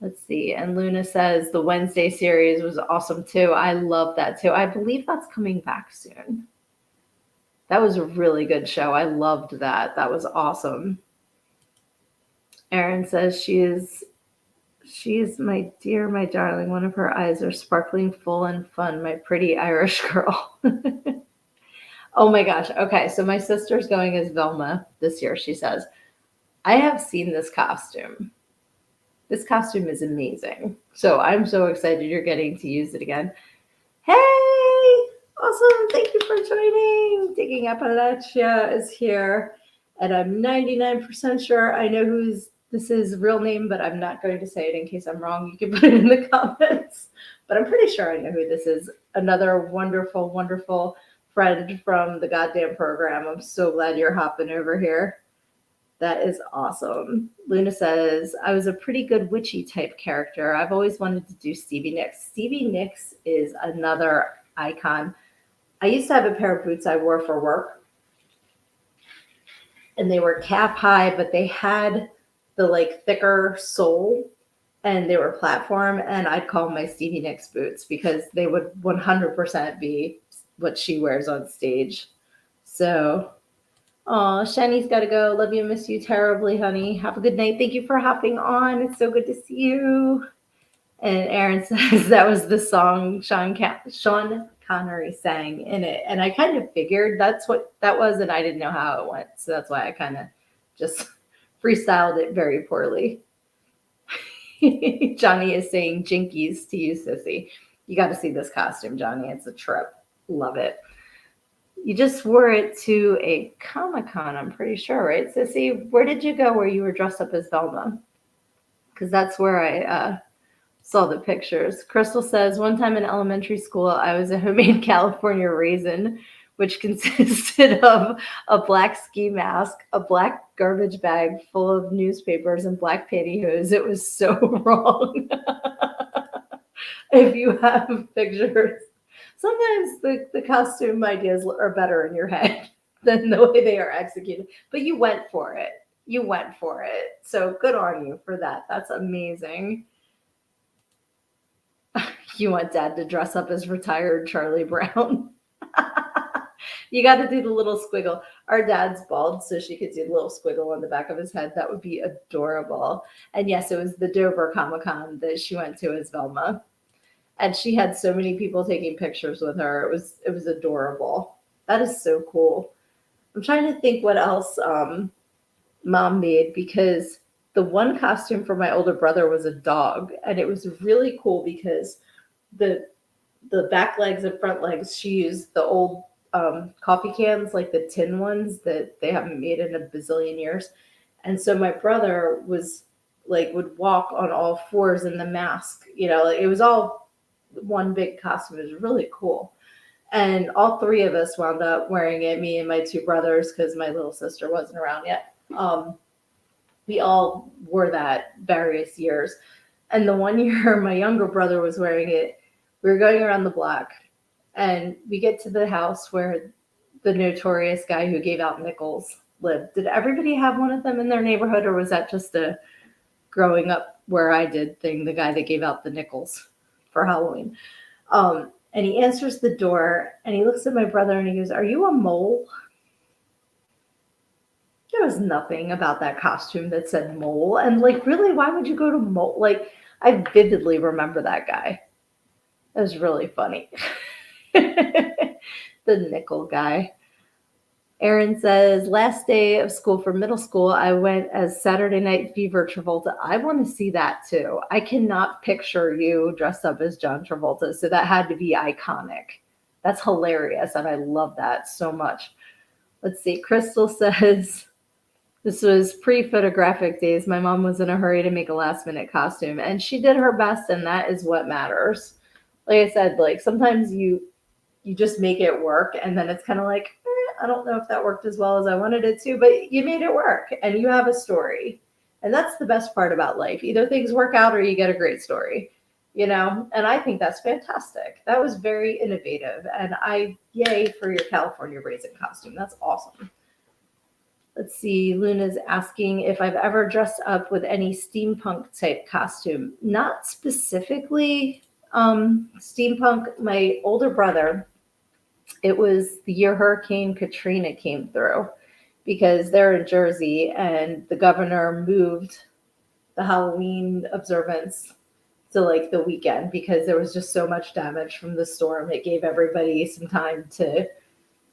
Let's see. And Luna says the Wednesday series was awesome too. I love that too. I believe that's coming back soon. That was a really good show. I loved that. That was awesome. Erin says she is my dear, my darling. One of her eyes are sparkling, full, and fun. My pretty Irish girl. Oh my gosh. Okay, so my sister's going as Velma this year, she says. I have seen this costume. This costume is amazing. So I'm so excited you're getting to use it again. Hey! Awesome. Thank you for joining. Digging Appalachia is here. And I'm 99% sure I know this is real name, but I'm not going to say it in case I'm wrong. You can put it in the comments. But I'm pretty sure I know who this is. Another wonderful, wonderful friend from the goddamn program. I'm so glad you're hopping over here. That is awesome. Luna says, I was a pretty good witchy type character. I've always wanted to do Stevie Nicks. Stevie Nicks is another icon. I used to have a pair of boots I wore for work. And they were calf high, but they had the thicker sole. and they were platform, and I'd call them my Stevie Nicks boots because they would 100% be what she wears on stage. So, oh, Shani's got to go. Love you, miss you terribly, honey. Have a good night. Thank you for hopping on. It's so good to see you. And Aaron says that was the song Sean Connery sang in it. And I kind of figured that's what that was, and I didn't know how it went. So that's why I kind of just freestyled it very poorly. Johnny is saying jinkies to you, sissy. You got to see this costume, Johnny. It's a trip. Love it. You just wore it to a Comic-Con, I'm pretty sure, right, sissy? Where did you go where you were dressed up as Velma? Because that's where I saw the pictures. Crystal says, one time in elementary school, I was a homemade California raisin, which consisted of a black ski mask, a black garbage bag full of newspapers, and black pantyhose. It was so wrong. If you have pictures, sometimes the costume ideas are better in your head than the way they are executed. But you went for it. You went for it. So good on you for that. That's amazing. You want dad to dress up as retired Charlie Brown. You got to do the little squiggle. Our dad's bald, so she could do the little squiggle on the back of his head. That would be adorable. And yes, it was the Dover Comic-Con that she went to as Velma. And she had so many people taking pictures with her. It was adorable. That is so cool. I'm trying to think what else mom made, because the one costume for my older brother was a dog, and it was really cool because the back legs and front legs, she used the old coffee cans, like the tin ones that they haven't made in a bazillion years. And so my brother was like, would walk on all fours in the mask, like it was all one big costume. It was really cool. And all three of us wound up wearing it, me and my two brothers, because my little sister wasn't around yet. We all wore that various years. And the one year my younger brother was wearing it, we were going around the block, and we get to the house where the notorious guy who gave out nickels lived. Did everybody have one of them in their neighborhood, or was that just a growing up where I did thing, the guy that gave out the nickels for Halloween? And he answers the door, and he looks at my brother and he goes, "Are you a mole?" There was nothing about that costume that said mole. And like, really, why would you go to mole? Like, I vividly remember that guy. It was really funny. The nickel guy. Aaron says, last day of school for middle school, I went as Saturday Night Fever Travolta. I want to see that too. I cannot picture you dressed up as John Travolta, so that had to be iconic. That's hilarious, and I love that so much. Let's see. Crystal says, this was pre-photographic days. My mom was in a hurry to make a last-minute costume, and she did her best, and that is what matters. Like I said, like sometimes you just make it work, and then it's kind of like, I don't know if that worked as well as I wanted it to, but you made it work, and you have a story. And that's the best part about life. Either things work out or you get a great story, And I think that's fantastic. That was very innovative, and yay for your California raisin costume. That's awesome. Let's see. Luna's asking if I've ever dressed up with any steampunk type costume. Not specifically steampunk. My older brother, it was the year Hurricane Katrina came through, because they're in Jersey and the governor moved the Halloween observance to like the weekend because there was just so much damage from the storm. It gave everybody some time to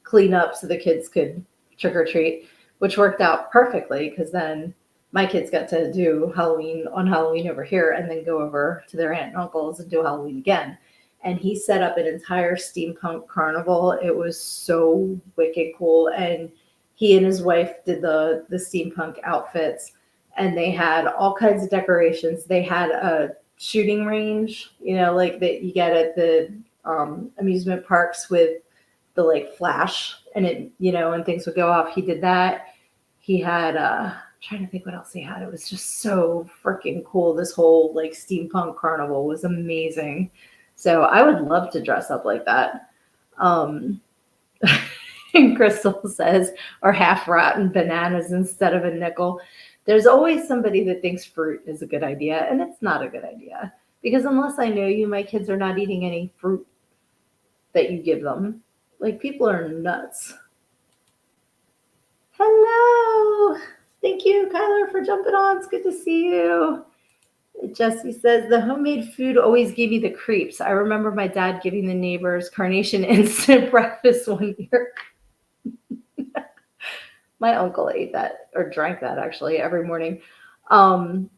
clean up so the kids could trick or treat, which worked out perfectly because then my kids got to do Halloween over here and then go over to their aunt and uncles and do Halloween again. And he set up an entire steampunk carnival. It was so wicked cool. And he and his wife did the steampunk outfits, and they had all kinds of decorations. They had a shooting range, like that you get at the amusement parks with the like flash and it, and things would go off. He did that. He had I'm trying to think what else he had. It was just so freaking cool. This whole like steampunk carnival was amazing. So I would love to dress up like that. And Crystal says, or half rotten bananas instead of a nickel. There's always somebody that thinks fruit is a good idea, and it's not a good idea. Because unless I know you, my kids are not eating any fruit that you give them. Like, people are nuts. Hello. Thank you, Kyler, for jumping on. It's good to see you. Jesse says, the homemade food always gave me the creeps. I remember my dad giving the neighbors carnation instant breakfast one year. My uncle ate that or drank that actually every morning. Um,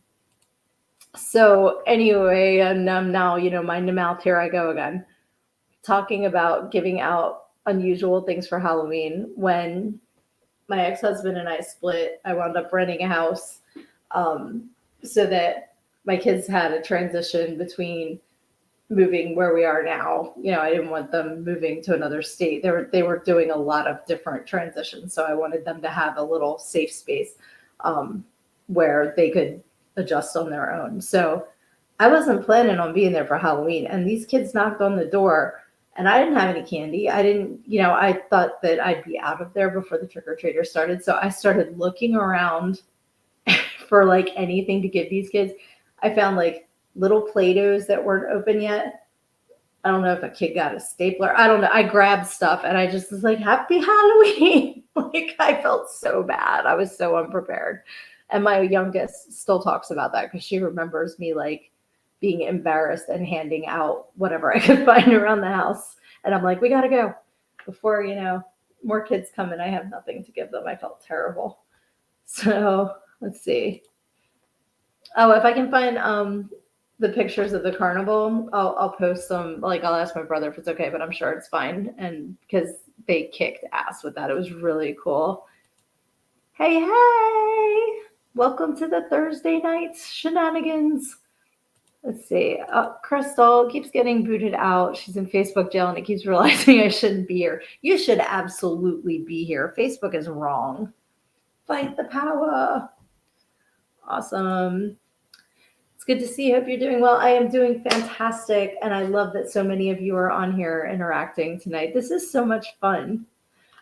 so anyway, and now, mind to mouth, here I go again. Talking about giving out unusual things for Halloween. When my ex-husband and I split, I wound up renting a house um, so that my kids had a transition between moving where we are now. I didn't want them moving to another state. They were doing a lot of different transitions, so I wanted them to have a little safe space where they could adjust on their own. So I wasn't planning on being there for Halloween, and these kids knocked on the door. And I didn't have any candy. I didn't, I thought that I'd be out of there before the trick-or-treaters started. So I started looking around for like anything to give these kids. I found like little Play-Dohs that weren't open yet. I don't know if a kid got a stapler. I don't know. I grabbed stuff and I just was like, Happy Halloween. Like, I felt so bad. I was so unprepared. And my youngest still talks about that because she remembers me like being embarrassed and handing out whatever I could find around the house. And I'm like, we got to go before, more kids come and I have nothing to give them. I felt terrible. So let's see. Oh, if I can find the pictures of the carnival, I'll post them. Like, I'll ask my brother if it's okay, but I'm sure it's fine. And because they kicked ass with that, it was really cool. Hey, welcome to the Thursday night shenanigans. Let's see. Crystal keeps getting booted out. She's in Facebook jail and it keeps realizing I shouldn't be here. You should absolutely be here. Facebook is wrong. Fight the power. Awesome. It's good to see you. Hope you're doing well. I am doing fantastic. And I love that so many of you are on here interacting tonight. This is so much fun.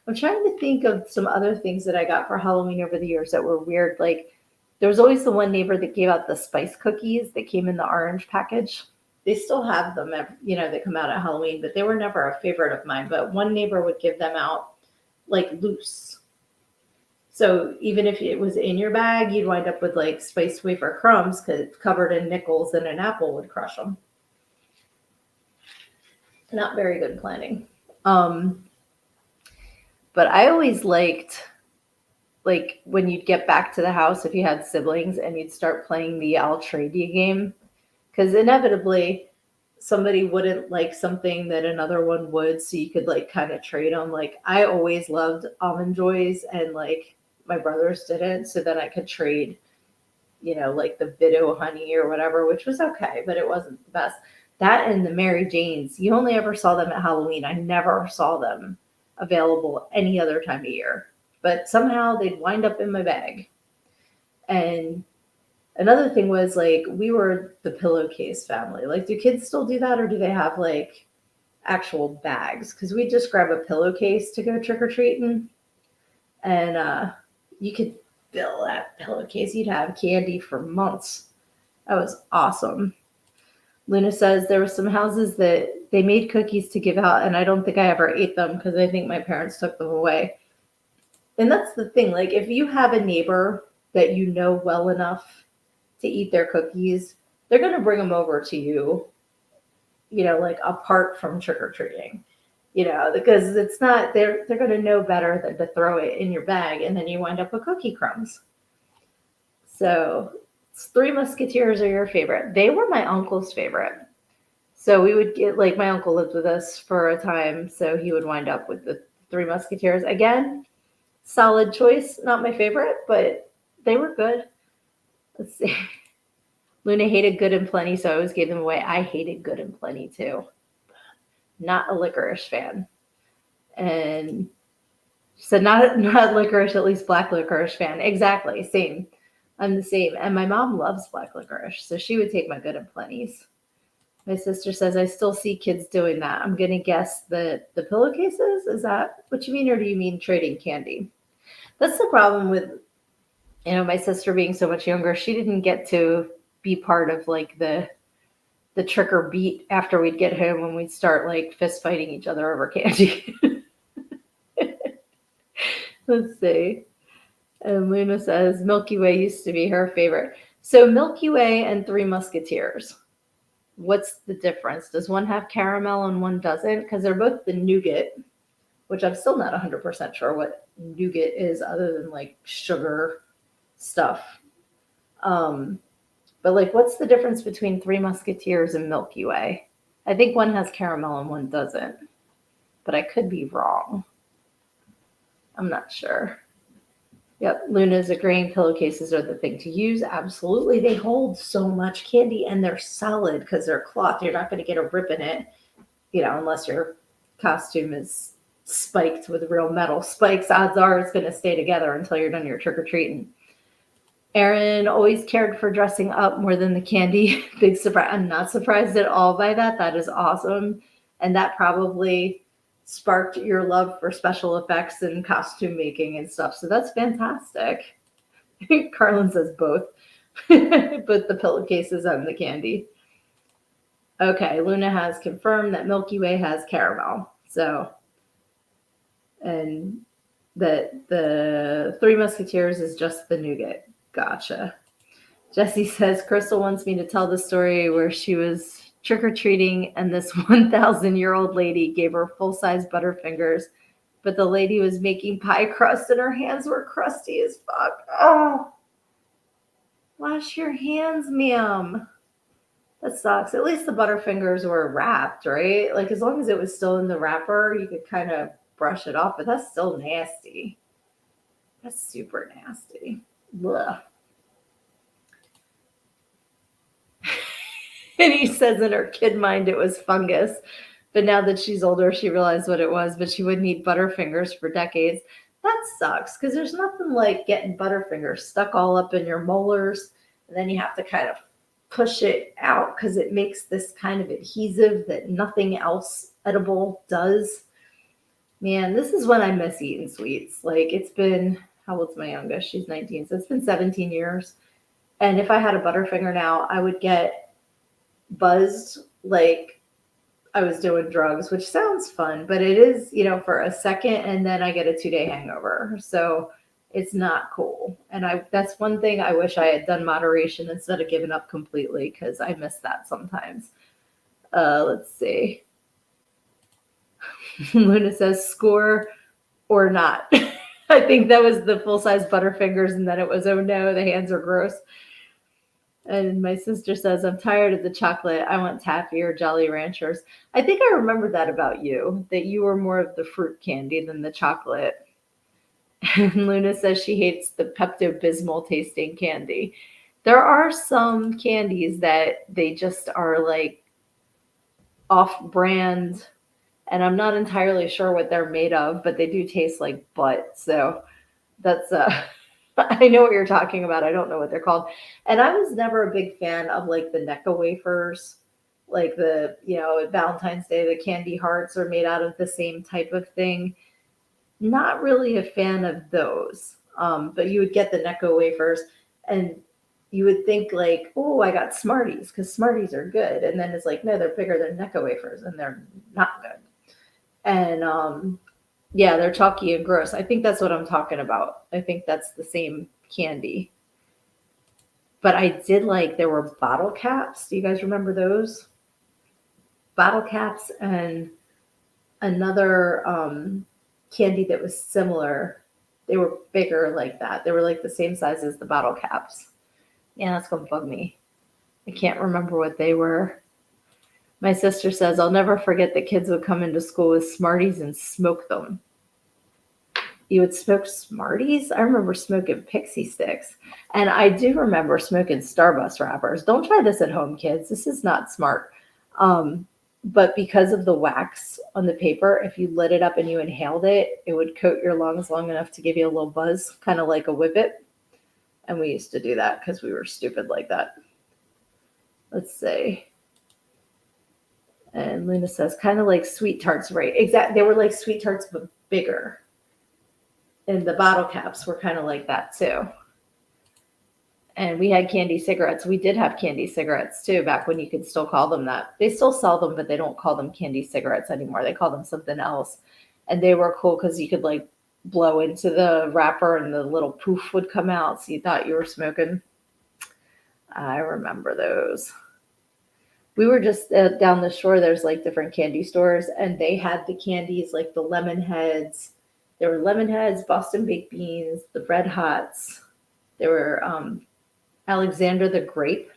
I'm trying to think of some other things that I got for Halloween over the years that were weird. Like, there was always the one neighbor that gave out the spice cookies that came in the orange package. They still have them, that come out at Halloween, but they were never a favorite of mine. But one neighbor would give them out like loose. So even if it was in your bag, you'd wind up with like spice wafer crumbs covered in nickels, and an apple would crush them. Not very good planning. But I always liked, like, when you'd get back to the house, if you had siblings, and you'd start playing the I'll trade you game, because inevitably somebody wouldn't like something that another one would, so you could like kind of trade them. Like, I always loved Almond Joys, and like my brothers didn't, so then I could trade, like the Vito honey or whatever, which was okay, but it wasn't the best. That and the Mary Janes, you only ever saw them at Halloween. I never saw them available any other time of year, but somehow they'd wind up in my bag. And another thing was, like, we were the pillowcase family. Like, do kids still do that, or do they have like actual bags? Because we just grab a pillowcase to go trick-or-treating, and you could fill that pillowcase. You'd have candy for months. That was awesome. Luna says there were some houses that they made cookies to give out, and I don't think I ever ate them because I think my parents took them away. And that's the thing. Like, if you have a neighbor that you know well enough to eat their cookies, they're going to bring them over to you, like apart from trick-or-treating, because it's not, they're going to know better than to throw it in your bag and then you wind up with cookie crumbs. So Three Musketeers are your favorite. They were my uncle's favorite. So we would get, like, my uncle lived with us for a time, so he would wind up with the Three Musketeers. Again, solid choice. Not my favorite, but they were good. Let's see. Luna hated Good and Plenty, so I always gave them away. I hated Good and Plenty too. Not a licorice fan. And she said, not licorice, at least black licorice fan. Exactly, same. I'm the same. And my mom loves black licorice, so she would take my Good and Plenties. My sister says, I still see kids doing that. I'm going to guess that the pillowcases? Is that what you mean, or do you mean trading candy? That's the problem with My sister being so much younger, she didn't get to be part of like the trick or beat after we'd get home when we'd start like fist fighting each other over candy. Let's see. And Luna says Milky Way used to be her favorite. So Milky Way and Three Musketeers. What's the difference? Does one have caramel and one doesn't? Because they're both the nougat, which I'm still not 100% sure what nougat is other than like sugar stuff. Um, but like, what's the difference between Three Musketeers and Milky Way? I think one has caramel and one doesn't, but I could be wrong. I'm not sure. Yep, Luna's agreeing pillowcases are the thing to use. Absolutely. They hold so much candy and they're solid because they're cloth. You're not going to get a rip in it, unless your costume is spiked with real metal spikes. Odds are it's going to stay together until you're done your trick or treating. Erin always cared for dressing up more than the candy. Big surprise. I'm not surprised at all by that. That is awesome. And that probably sparked your love for special effects and costume making and stuff. So that's fantastic. Carlin says both, but the pillowcases and the candy. Okay, Luna has confirmed that Milky Way has caramel. So, and that the Three Musketeers is just the nougat. Gotcha. Jessie says Crystal wants me to tell the story where she was trick-or-treating and this 1,000-year-old lady gave her full-size Butterfingers, but the lady was making pie crust and her hands were crusty as fuck. Oh, wash your hands, ma'am. That sucks. At least the Butterfingers were wrapped, right? Like, as long as it was still in the wrapper, you could kind of brush it off, but that's still nasty. That's super nasty. Ugh. And he says in her kid mind it was fungus. But now that she's older, she realized what it was, but she wouldn't eat Butterfingers for decades. That sucks because there's nothing like getting Butterfingers stuck all up in your molars. And then you have to kind of push it out because it makes this kind of adhesive that nothing else edible does. Man, this is when I miss eating sweets. Like, it's been, how old's my youngest? She's 19, so it's been 17 years. And if I had a Butterfinger now, I would get buzzed like I was doing drugs, which sounds fun, but it is, for a second, and then I get a 2-day hangover. So it's not cool. And that's one thing I wish I had done moderation instead of giving up completely, because I miss that sometimes. Let's see. Luna says score or not. I think that was the full-size Butterfingers, and then it was, oh no, the hands are gross. And my sister says, I'm tired of the chocolate. I want taffy or Jolly Ranchers. I think I remember that about you, that you were more of the fruit candy than the chocolate. And Luna says she hates the Pepto-Bismol tasting candy. There are some candies that they just are like off-brand, and I'm not entirely sure what they're made of, but they do taste like butt. So that's I know what you're talking about. I don't know what they're called. And I was never a big fan of like the Necco wafers, like the, Valentine's Day, the candy hearts are made out of the same type of thing. Not really a fan of those. But you would get the Necco wafers and you would think like, oh, I got Smarties because Smarties are good. And then it's like, no, they're bigger than Necco wafers and they're not good. And yeah, they're chalky and gross. I think that's what I'm talking about. I think that's the same candy. But I did like, there were bottle caps. Do you guys remember those? Bottle caps and another candy that was similar. They were bigger like that. They were like the same size as the bottle caps. Yeah, that's going to bug me. I can't remember what they were. My sister says, I'll never forget that kids would come into school with Smarties and smoke them. You would smoke Smarties? I remember smoking Pixie Sticks. And I do remember smoking Starburst wrappers. Don't try this at home, kids. This is not smart. But because of the wax on the paper, if you lit it up and you inhaled it, it would coat your lungs long enough to give you a little buzz, kind of like a whippet. And we used to do that because we were stupid like that. Let's see. And Luna says, kind of like Sweet Tarts, right? Exactly. They were like Sweet Tarts, but bigger. And the bottle caps were kind of like that too. And we had candy cigarettes. We did have candy cigarettes too, back when you could still call them that. They still sell them, but they don't call them candy cigarettes anymore. They call them something else. And they were cool because you could like blow into the wrapper and the little poof would come out. So you thought you were smoking. I remember those. We were just down the shore. There's like different candy stores, and they had the candies like the lemon heads. There were lemon heads, Boston baked beans, the red hots. There were Alexander the grape.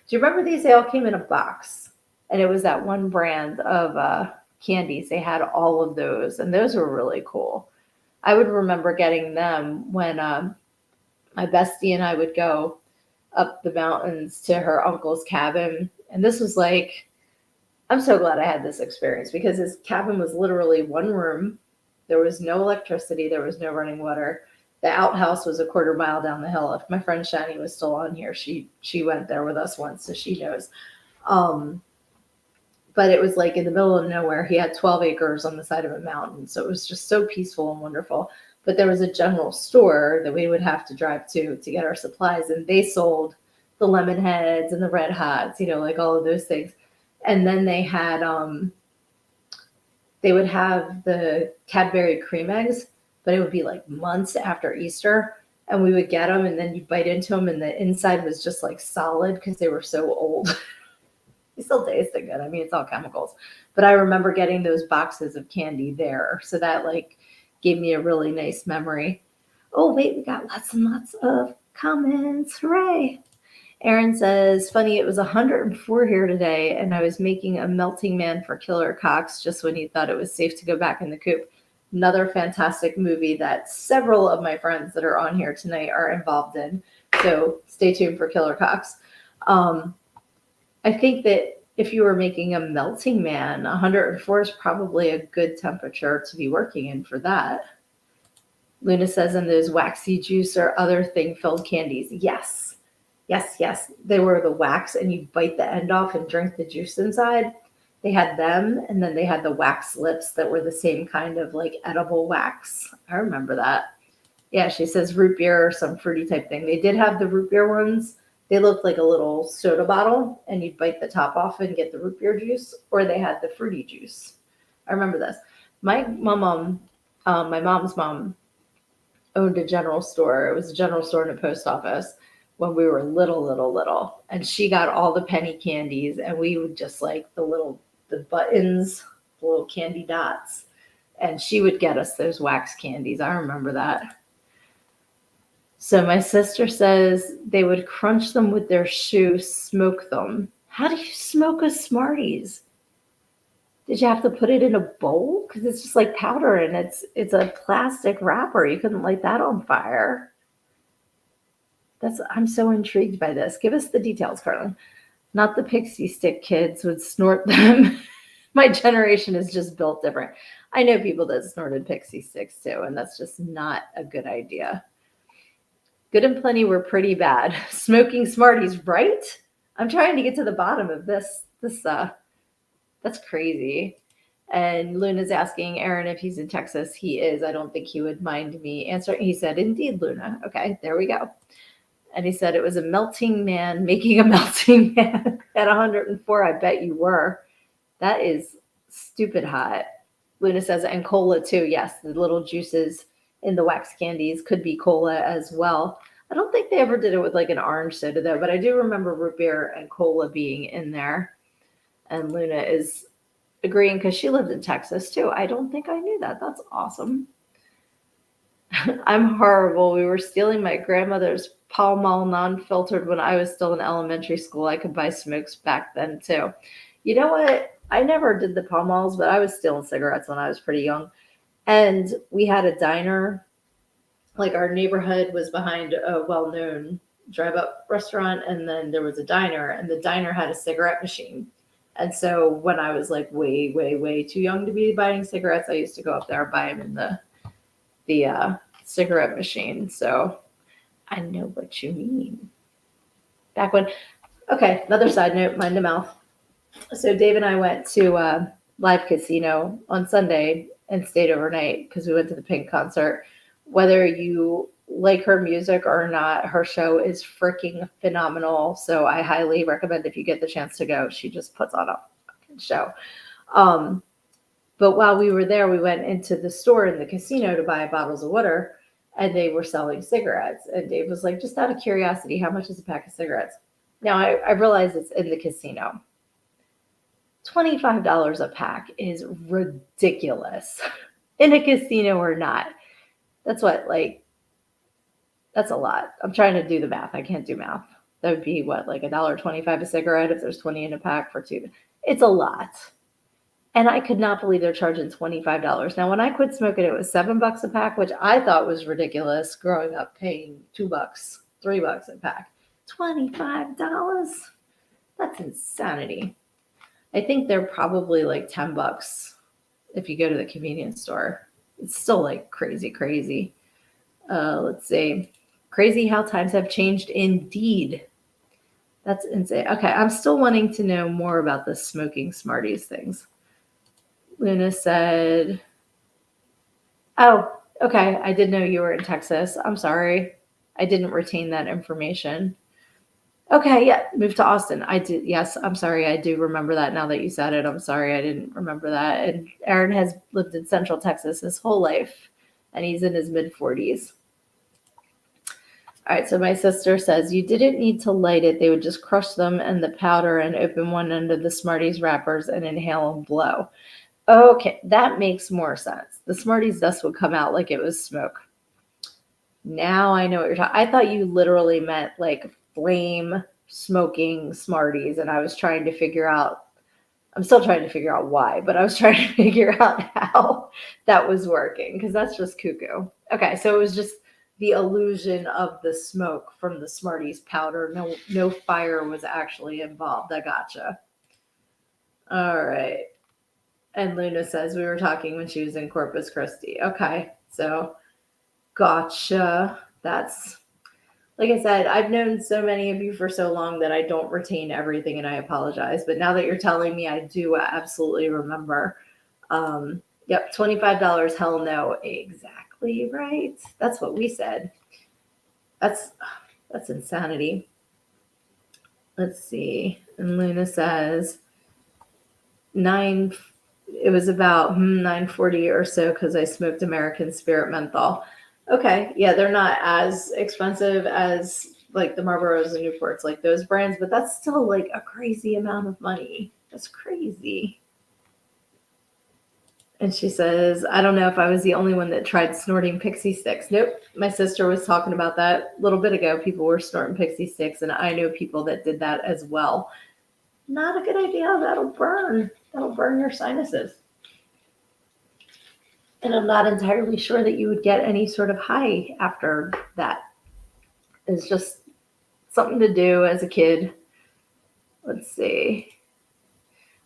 Do you remember these? They all came in a box, and it was that one brand of candies. They had all of those, and those were really cool. I would remember getting them when my bestie and I would go up the mountains to her uncle's cabin. And this was like, I'm so glad I had this experience because his cabin was literally one room. There was no electricity, there was no running water. The outhouse was a quarter mile down the hill. If my friend Shani was still on here, she went there with us once, so she knows. Um, but it was like in the middle of nowhere. He had 12 acres on the side of a mountain, so it was just so peaceful and wonderful. But there was a general store that we would have to drive to get our supplies, and they sold the lemon heads and the red hots, like all of those things. And then they would have the Cadbury cream eggs, but it would be like months after Easter, and we would get them, and then you bite into them, and the inside was just like solid because they were so old. They still tasted good. I mean, it's all chemicals, but I remember getting those boxes of candy there, so that like gave me a really nice memory. Oh wait, we got lots and lots of comments. Hooray! Aaron says, funny, it was 104 here today, and I was making a melting man for Killer Cox just when he thought it was safe to go back in the coop. Another fantastic movie that several of my friends that are on here tonight are involved in. So stay tuned for Killer Cox. I think that if you were making a melting man, 104 is probably a good temperature to be working in for that. Luna says, and those waxy juice or other thing-filled candies. Yes. Yes. They were the wax, and you bite the end off and drink the juice inside. They had them, and then they had the wax lips that were the same kind of like edible wax. I remember that. Yeah, she says root beer or some fruity type thing. They did have the root beer ones. They looked like a little soda bottle, and you'd bite the top off and get the root beer juice, or they had the fruity juice. I remember this. My mom's mom owned a general store. It was a general store in a post office when we were little, and she got all the penny candies, and we would just like the buttons, the little candy dots, and she would get us those wax candies. I remember that. So my sister says they would crunch them with their shoe, smoke them. How do you smoke a Smarties? Did you have to put it in a bowl? Because it's just like powder, and it's a plastic wrapper. You couldn't light that on fire. I'm so intrigued by this. Give us the details, Carlin. Not the pixie stick kids would snort them. My generation is just built different. I know people that snorted pixie sticks too, and that's just not a good idea. Good and Plenty were pretty bad. Smoking Smarties, right? I'm trying to get to the bottom of this. That's crazy. And Luna's asking Aaron if he's in Texas. He is. I don't think he would mind me answering. He said, indeed, Luna. Okay, there we go. And he said it was a melting man making a melting man at 104. I bet you were. That is stupid hot. Luna says, and cola too. Yes, the little juices in the wax candies could be cola as well. I don't think they ever did it with like an orange soda though, but I do remember root beer and cola being in there. And Luna is agreeing because she lived in Texas too. I don't think I knew that. That's awesome. I'm horrible. We were stealing my grandmother's Pall Mall non-filtered when I was still in elementary school. I could buy smokes back then too. You know what? I never did the Pall Malls, but I was stealing cigarettes when I was pretty young. And we had a diner. Like our neighborhood was behind a well-known drive-up restaurant, and then there was a diner, and the diner had a cigarette machine. And so when I was like way, way, way too young to be buying cigarettes, I used to go up there and buy them in the cigarette machine. So I know what you mean. Back when, okay, another side note, mind to mouth. So Dave and I went to Live Casino on Sunday and stayed overnight because we went to the Pink concert. Whether you like her music or not, her show is freaking phenomenal. So I highly recommend if you get the chance to go. She just puts on a fucking show. Um, but while we were there, we went into the store in the casino to buy bottles of water, and they were selling cigarettes. And Dave was like, just out of curiosity, how much is a pack of cigarettes? Now I realize it's in the casino. $25 a pack is ridiculous in a casino or not. That's what, like, that's a lot. I'm trying to do the math. I can't do math. That would be what, like $1.25 a cigarette if there's 20 in a pack for two. It's a lot. And I could not believe they're charging $25. Now, when I quit smoking, it was $7 a pack, which I thought was ridiculous growing up paying $2, $3 a pack. $25? That's insanity. I think they're probably like $10 if you go to the convenience store. It's still like crazy, crazy. Let's see. Crazy how times have changed indeed. That's insane. Okay, I'm still wanting to know more about the smoking Smarties things. Luna said, oh, okay. I did know you were in Texas. I'm sorry. I didn't retain that information. Okay, yeah, moved to Austin. I did. Yes, I'm sorry. I do remember that now that you said it. I'm sorry. I didn't remember that. And Aaron has lived in Central Texas his whole life, and he's in his mid 40s. All right, so my sister says, you didn't need to light it. They would just crush them and the powder and open one end of the Smarties wrappers and inhale and blow. Okay, that makes more sense. The Smarties dust would come out like it was smoke. Now I know what you're talking. I thought you literally meant like flame smoking Smarties, and I was trying to figure out. I'm still trying to figure out why, but I was trying to figure out how that was working because that's just cuckoo. Okay, so it was just the illusion of the smoke from the Smarties powder. No fire was actually involved. I gotcha. All right. And Luna says we were talking when she was in Corpus Christi. Okay, so gotcha. That's, like I said, I've known so many of you for so long that I don't retain everything, and I apologize. But now that you're telling me, I do absolutely remember. Yep, $25. Hell no. Exactly right. That's what we said. That's insanity. Let's see. And Luna says it was about 940 or so because I smoked American Spirit menthol. Okay, yeah, they're not as expensive as like the Marlboros and Newports, like those brands, but that's still like a crazy amount of money. That's crazy. And she says, I don't know if I was the only one that tried snorting pixie sticks. Nope. My sister was talking about that a little bit ago. People were snorting pixie sticks, and I know people that did that as well. Not a good idea. That'll burn. That'll burn your sinuses. And I'm not entirely sure that you would get any sort of high after that. It's just something to do as a kid. Let's see.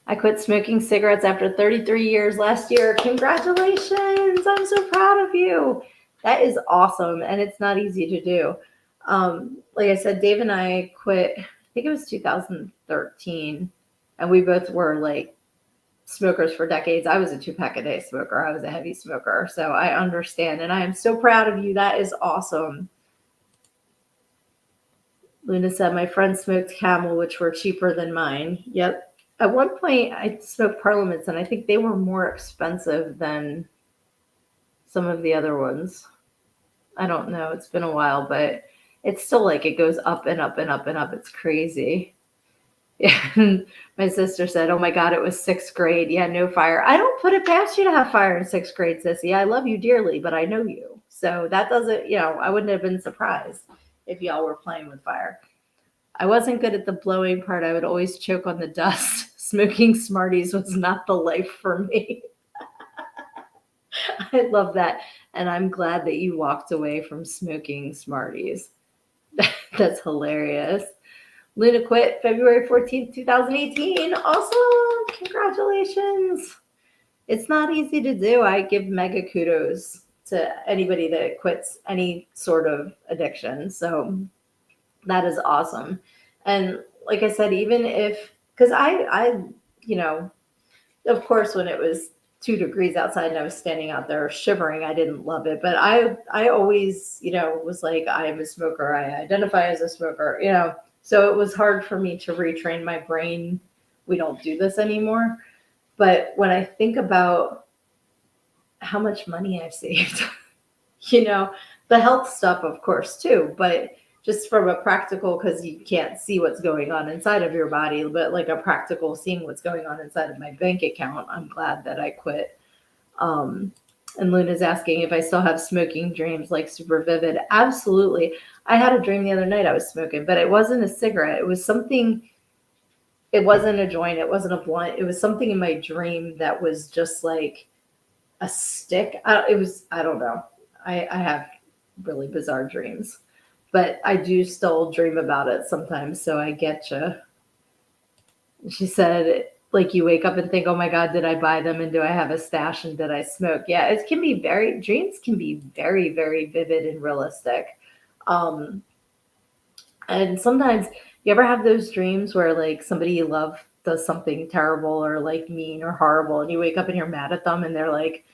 I quit smoking cigarettes after 33 years last year. Congratulations. I'm so proud of you. That is awesome. And it's not easy to do. Like I said, Dave and I quit, I think it was 2013. And we both were like smokers for decades. I was a 2-pack-a-day smoker. I was a heavy smoker. So I understand. And I am so proud of you. That is awesome. Luna said, my friend smoked Camel, which were cheaper than mine. Yep. At one point, I smoked Parliaments, and I think they were more expensive than some of the other ones. I don't know. It's been a while, but it's still like it goes up and up and up and up. It's crazy. Yeah. My sister said, oh my God, it was 6th grade. Yeah, no fire. I don't put it past you to have fire in 6th grade, sissy. I love you dearly, but I know you. So that doesn't, I wouldn't have been surprised if y'all were playing with fire. I wasn't good at the blowing part. I would always choke on the dust. Smoking Smarties was not the life for me. I love that. And I'm glad that you walked away from smoking Smarties. That's hilarious. Luna quit February 14th, 2018. Awesome. Congratulations. It's not easy to do. I give mega kudos to anybody that quits any sort of addiction. So that is awesome. And like I said, even if, because I, of course, when it was 2 degrees outside and I was standing out there shivering. I didn't love it, but I always, was like, I am a smoker. I identify as a smoker, So it was hard for me to retrain my brain. We don't do this anymore. But when I think about how much money I've saved, the health stuff, of course, too, but just from a practical, because you can't see what's going on inside of your body, but like a practical seeing what's going on inside of my bank account, I'm glad that I quit. And Luna's asking if I still have smoking dreams, like super vivid. Absolutely. I had a dream the other night I was smoking, but it wasn't a cigarette. It was something, it wasn't a joint. It wasn't a blunt. It was something in my dream that was just like a stick. I don't know. I have really bizarre dreams, but I do still dream about it sometimes. So I get you. She said, like, you wake up and think, oh my God, did I buy them? And do I have a stash? And did I smoke? Yeah, dreams can be very, very vivid and realistic. And sometimes you ever have those dreams where like somebody you love does something terrible or like mean or horrible, and you wake up and you're mad at them and they're like,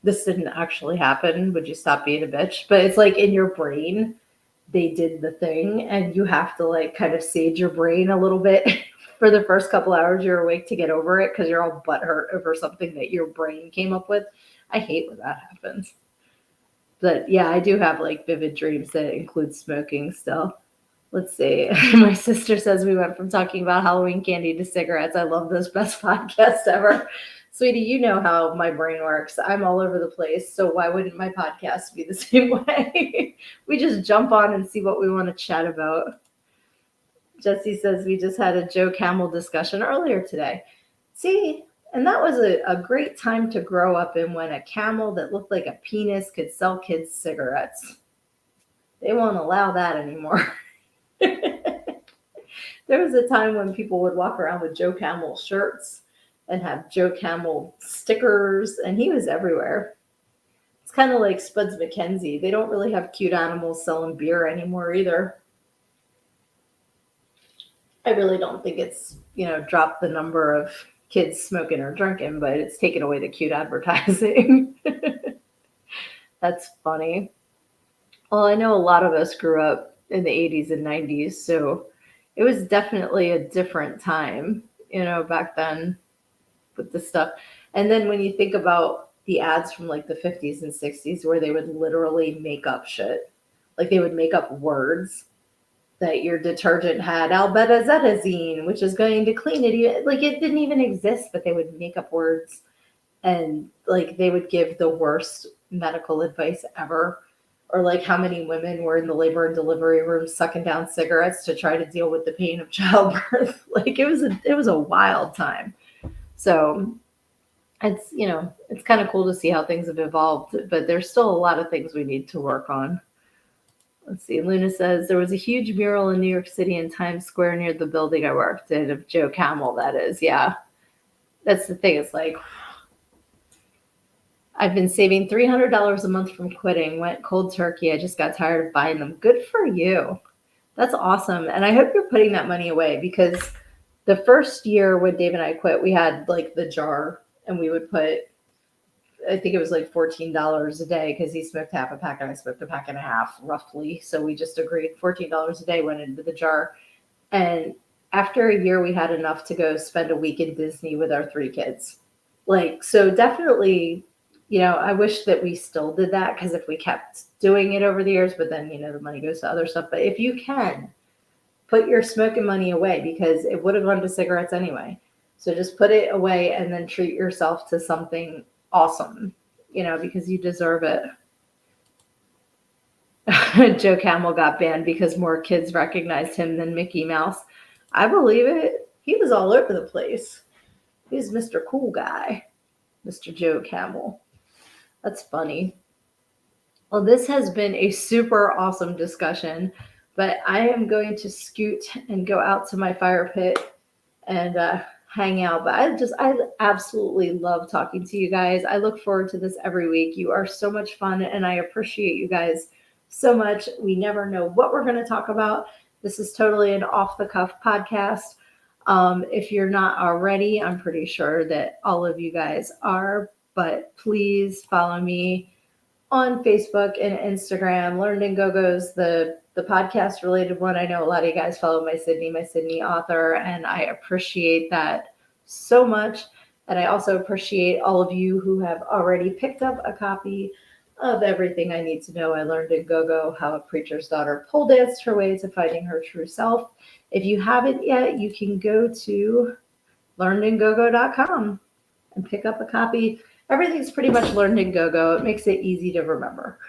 this didn't actually happen. Would you stop being a bitch? But it's like in your brain, they did the thing, and you have to like kind of sage your brain a little bit for the first couple hours you're awake to get over it, because you're all butthurt over something that your brain came up with. I hate when that happens. But yeah, I do have like vivid dreams that include smoking still. Let's see. My sister says we went from talking about Halloween candy to cigarettes. I love this, best podcast ever. Sweetie, you know how my brain works. I'm all over the place. So why wouldn't my podcast be the same way? We just jump on and see what we want to chat about. Jesse says we just had a Joe Camel discussion earlier today. See, and that was a great time to grow up in, when a camel that looked like a penis could sell kids cigarettes. They won't allow that anymore. There was a time when people would walk around with Joe Camel shirts and have Joe Camel stickers, and he was everywhere. It's kind of like Spuds MacKenzie. They don't really have cute animals selling beer anymore either. I really don't think it's, dropped the number of kids smoking or drinking, but it's taken away the cute advertising. That's funny. Well, I know a lot of us grew up in the 80s and 90s, so it was definitely a different time, back then with the stuff. And then when you think about the ads from like the 50s and 60s, where they would literally make up shit, like they would make up words that your detergent had albendazole, which is going to clean it. Like it didn't even exist, but they would make up words, and like they would give the worst medical advice ever. Or like how many women were in the labor and delivery room sucking down cigarettes to try to deal with the pain of childbirth. Like it was a wild time. So it's, it's kind of cool to see how things have evolved, but there's still a lot of things we need to work on. Let's see. Luna says there was a huge mural in New York City in Times Square near the building I worked in, of Joe Camel, that is. Yeah. That's the thing. It's like, I've been saving $300 a month from quitting. Went cold turkey. I just got tired of buying them. Good for you. That's awesome. And I hope you're putting that money away, because the first year when Dave and I quit, we had like the jar, and we would put, I think it was like $14 a day, because he smoked half a pack and I smoked a pack and a half, roughly. So we just agreed $14 a day went into the jar. And after a year, we had enough to go spend a week in Disney with our 3 kids. Like, so definitely, I wish that we still did that, because if we kept doing it over the years, but then, the money goes to other stuff. But if you can, put your smoking money away, because it would have gone to cigarettes anyway. So just put it away and then treat yourself to something awesome, because you deserve it. Joe Camel got banned because more kids recognized him than Mickey Mouse. I believe it. He was all over the place. He's Mr. Cool Guy, Mr. Joe Camel. That's funny. Well, this has been a super awesome discussion, but I am going to scoot and go out to my fire pit and hang out. But I absolutely love talking to you guys. I look forward to this every week. You are so much fun, and I appreciate you guys so much. We never know what we're going to talk about. This is totally an off the cuff podcast. If you're not already, I'm pretty sure that all of you guys are, but please follow me on Facebook and Instagram. Learned and Go Go's the podcast related one. I know a lot of you guys follow my Sydnee author, and I appreciate that so much. And I also appreciate all of you who have already picked up a copy of Everything I Need to Know I Learned in Go Go, How a Preacher's Daughter Pole Danced Her Way to Finding Her True Self. If you haven't yet, you can go to learnedandgogo.com and pick up a copy. Everything's pretty much Learned in Go Go. It makes it easy to remember.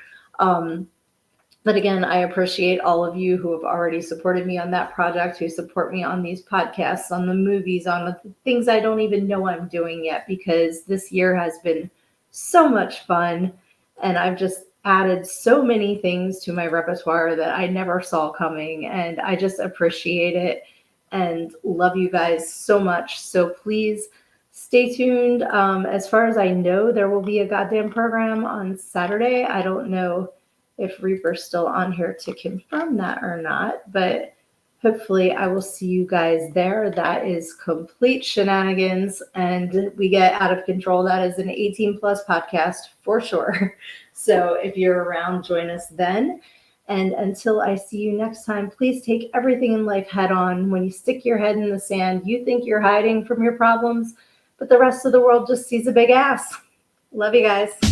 But again, I appreciate all of you who have already supported me on that project, who support me on these podcasts, on the movies, on the things I don't even know I'm doing yet, because this year has been so much fun. And I've just added so many things to my repertoire that I never saw coming. And I just appreciate it and love you guys so much. So please stay tuned. As far as I know, there will be a goddamn program on Saturday. I don't know if Reaper's still on here to confirm that or not, but hopefully I will see you guys there. That is complete shenanigans and we get out of control. That is an 18 plus podcast for sure. So if you're around, join us then. And until I see you next time, please take everything in life head on. When you stick your head in the sand, you think you're hiding from your problems, but the rest of the world just sees a big ass. Love you guys.